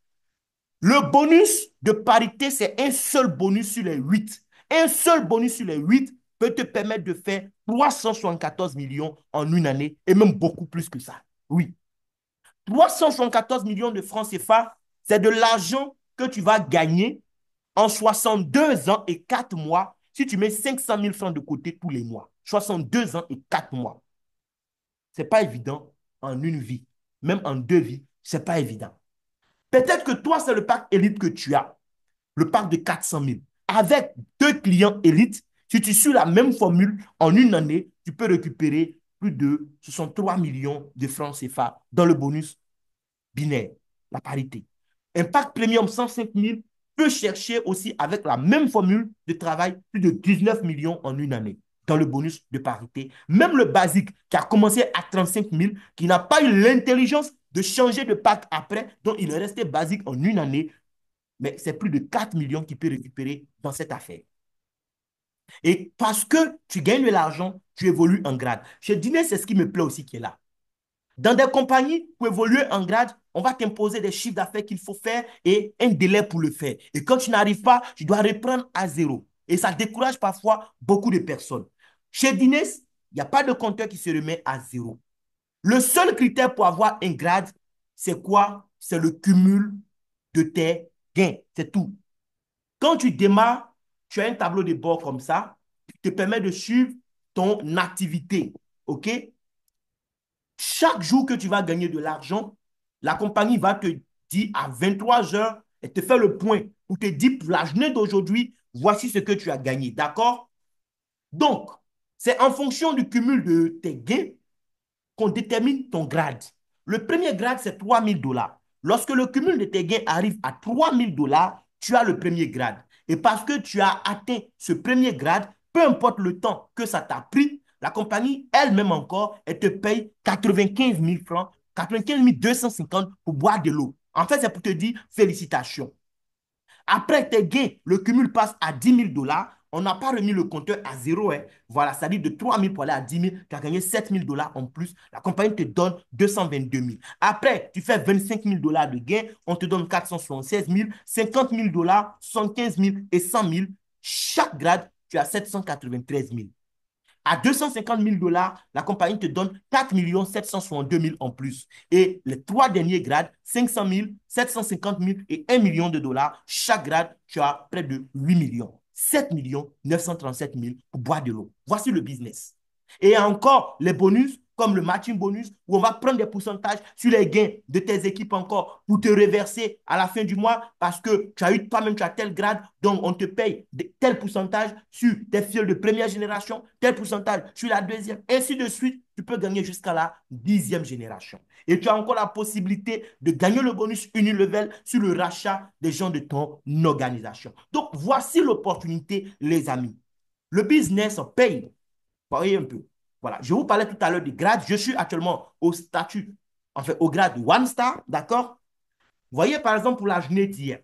Le bonus de parité, c'est un seul bonus sur les 8. Un seul bonus sur les 8 peut te permettre de faire 374 millions en une année et même beaucoup plus que ça. Oui. 374 millions de francs CFA, c'est de l'argent que tu vas gagner en 62 ans et 4 mois si tu mets 500 000 francs de côté tous les mois. 62 ans et 4 mois. Ce n'est pas évident en une vie. Même en deux vies, ce n'est pas évident. Peut-être que toi, c'est le pack élite que tu as, le pack de 400 000. Avec deux clients élites, si tu suis la même formule, en une année, tu peux récupérer plus de 63 millions de francs CFA dans le bonus binaire, la parité. Impact Premium 105 000 peut chercher aussi avec la même formule de travail plus de 19 millions en une année dans le bonus de parité. Même le basique qui a commencé à 35 000, qui n'a pas eu l'intelligence de changer de pack après, donc il est resté basique en une année, mais c'est plus de 4 millions qu'il peut récupérer dans cette affaire. Et parce que tu gagnes de l'argent, tu évolues en grade. Chez Dîner, c'est ce qui me plaît aussi qui est là. Dans des compagnies, pour évoluer en grade, on va t'imposer des chiffres d'affaires qu'il faut faire et un délai pour le faire. Et quand tu n'arrives pas, tu dois reprendre à zéro. Et ça décourage parfois beaucoup de personnes. Chez Dines, il n'y a pas de compteur qui se remet à zéro. Le seul critère pour avoir un grade, c'est quoi? C'est le cumul de tes gains. C'est tout. Quand tu démarres, tu as un tableau de bord comme ça qui te permet de suivre ton activité. OK? Chaque jour que tu vas gagner de l'argent, la compagnie va te dire à 23 heures et te faire le point pour te dire pour la journée d'aujourd'hui, voici ce que tu as gagné. D'accord? Donc, c'est en fonction du cumul de tes gains qu'on détermine ton grade. Le premier grade, c'est 3 000 $. Lorsque le cumul de tes gains arrive à 3 000 $, tu as le premier grade. Et parce que tu as atteint ce premier grade, peu importe le temps que ça t'a pris, la compagnie elle-même encore, elle te paye 95 000 francs, 95 250 pour boire de l'eau. En fait, c'est pour te dire félicitations. Après tes gains, le cumul passe à 10 000 $. On n'a pas remis le compteur à zéro. Hein. Voilà, ça dit de 3 000 pour aller à 10 000, tu as gagné 7 000 $ en plus. La compagnie te donne 222 000. Après, tu fais 25 000 $ de gains, on te donne 476 000, 50 000 $, 75 000 et 100 000. Chaque grade, tu as 793 000. À 250 000 $, la compagnie te donne 4 762 000 en plus. Et les trois derniers grades, 500 000, 750 000 et 1 million de dollars, chaque grade, tu as près de 8 millions. 7 937 000 pour boire de l'eau. Voici le business. Et encore les bonus, comme le matching bonus, où on va prendre des pourcentages sur les gains de tes équipes encore pour te reverser à la fin du mois parce que tu as eu toi-même, tu as tel grade, donc on te paye tel pourcentage sur tes fils de première génération, tel pourcentage sur la deuxième, ainsi de suite. Tu peux gagner jusqu'à la 10e génération. Et tu as encore la possibilité de gagner le bonus unilevel sur le rachat des gens de ton organisation. Donc, voici l'opportunité, les amis. Le business paye. Voyez un peu. Voilà. Je vous parlais tout à l'heure du grade. Je suis actuellement au statut, en fait, au grade One Star, d'accord? Voyez, par exemple, pour la journée d'hier.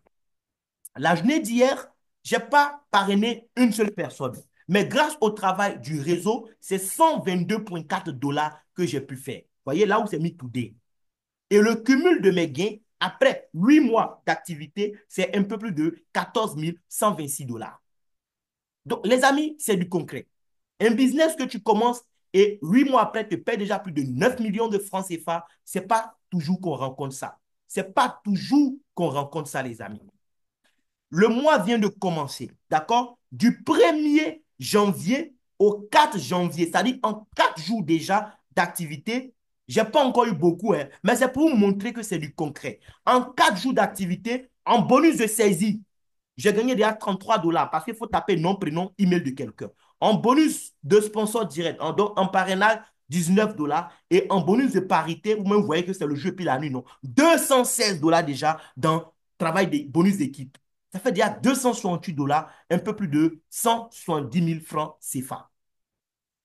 La journée d'hier, je n'ai pas parrainé une seule personne. Mais grâce au travail du réseau, c'est 122,4 $ que j'ai pu faire. Voyez là où c'est mis today. Et le cumul de mes gains, après 8 mois d'activité, c'est un peu plus de 14 126 $. Donc, les amis, c'est du concret. Un business que tu commences et 8 mois après, te paie déjà plus de 9 millions de francs CFA, ce n'est pas toujours qu'on rencontre ça. Ce n'est pas toujours qu'on rencontre ça, les amis. Le mois vient de commencer, d'accord? Du 1er janvier au 4 janvier, c'est-à-dire en 4 jours déjà d'activité. Je n'ai pas encore eu beaucoup, hein, mais c'est pour vous montrer que c'est du concret. En 4 jours d'activité, en bonus de saisie, j'ai gagné déjà 33 dollars parce qu'il faut taper nom, prénom, email de quelqu'un. En bonus de sponsor direct, en parrainage, 19 dollars. Et en bonus de parité, vous-même voyez que c'est le jeu puis la nuit, non? 216 dollars déjà dans travail de bonus d'équipe. Ça fait déjà 268 dollars, un peu plus de 170 000 francs CFA.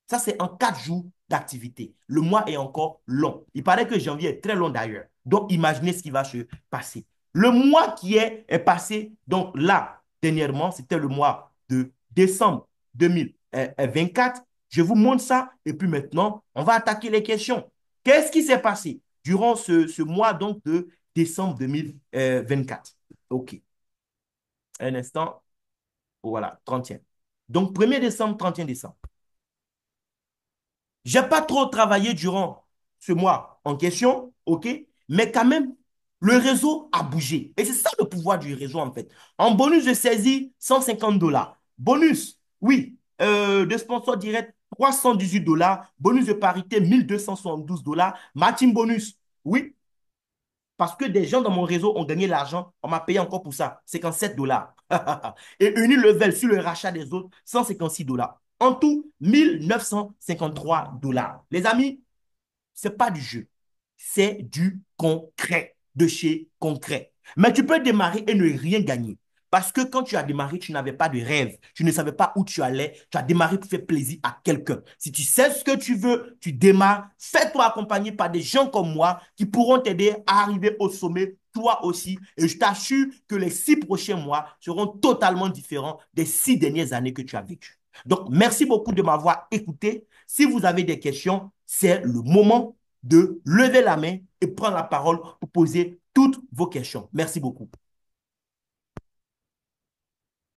Ça, c'est en 4 jours d'activité. Le mois est encore long. Il paraît que janvier est très long d'ailleurs. Donc, imaginez ce qui va se passer. Le mois qui est passé, donc là, dernièrement, c'était le mois de décembre 2024. Je vous montre ça et puis maintenant, on va attaquer les questions. Qu'est-ce qui s'est passé durant ce mois donc de décembre 2024? OK. Un instant. Voilà, 30e. Donc, 1er décembre, 31 décembre. J'ai pas trop travaillé durant ce mois en question, OK? Mais quand même, le réseau a bougé. Et c'est ça le pouvoir du réseau, en fait. En bonus de saisie, 150 dollars. Bonus, oui, de sponsor direct, 318 dollars. Bonus de parité, 1272 dollars. Matching bonus, oui, parce que des gens dans mon réseau ont gagné l'argent, on m'a payé encore pour ça, 57 dollars. Et Unilevel sur le rachat des autres, 156 dollars. En tout, 1953 dollars. Les amis, ce n'est pas du jeu, c'est du concret, de chez concret. Mais tu peux démarrer et ne rien gagner. Parce que quand tu as démarré, tu n'avais pas de rêve. Tu ne savais pas où tu allais. Tu as démarré pour faire plaisir à quelqu'un. Si tu sais ce que tu veux, tu démarres. Fais-toi accompagner par des gens comme moi qui pourront t'aider à arriver au sommet, toi aussi. Et je t'assure que les 6 prochains mois seront totalement différents des 6 dernières années que tu as vécues. Donc, merci beaucoup de m'avoir écouté. Si vous avez des questions, c'est le moment de lever la main et prendre la parole pour poser toutes vos questions. Merci beaucoup.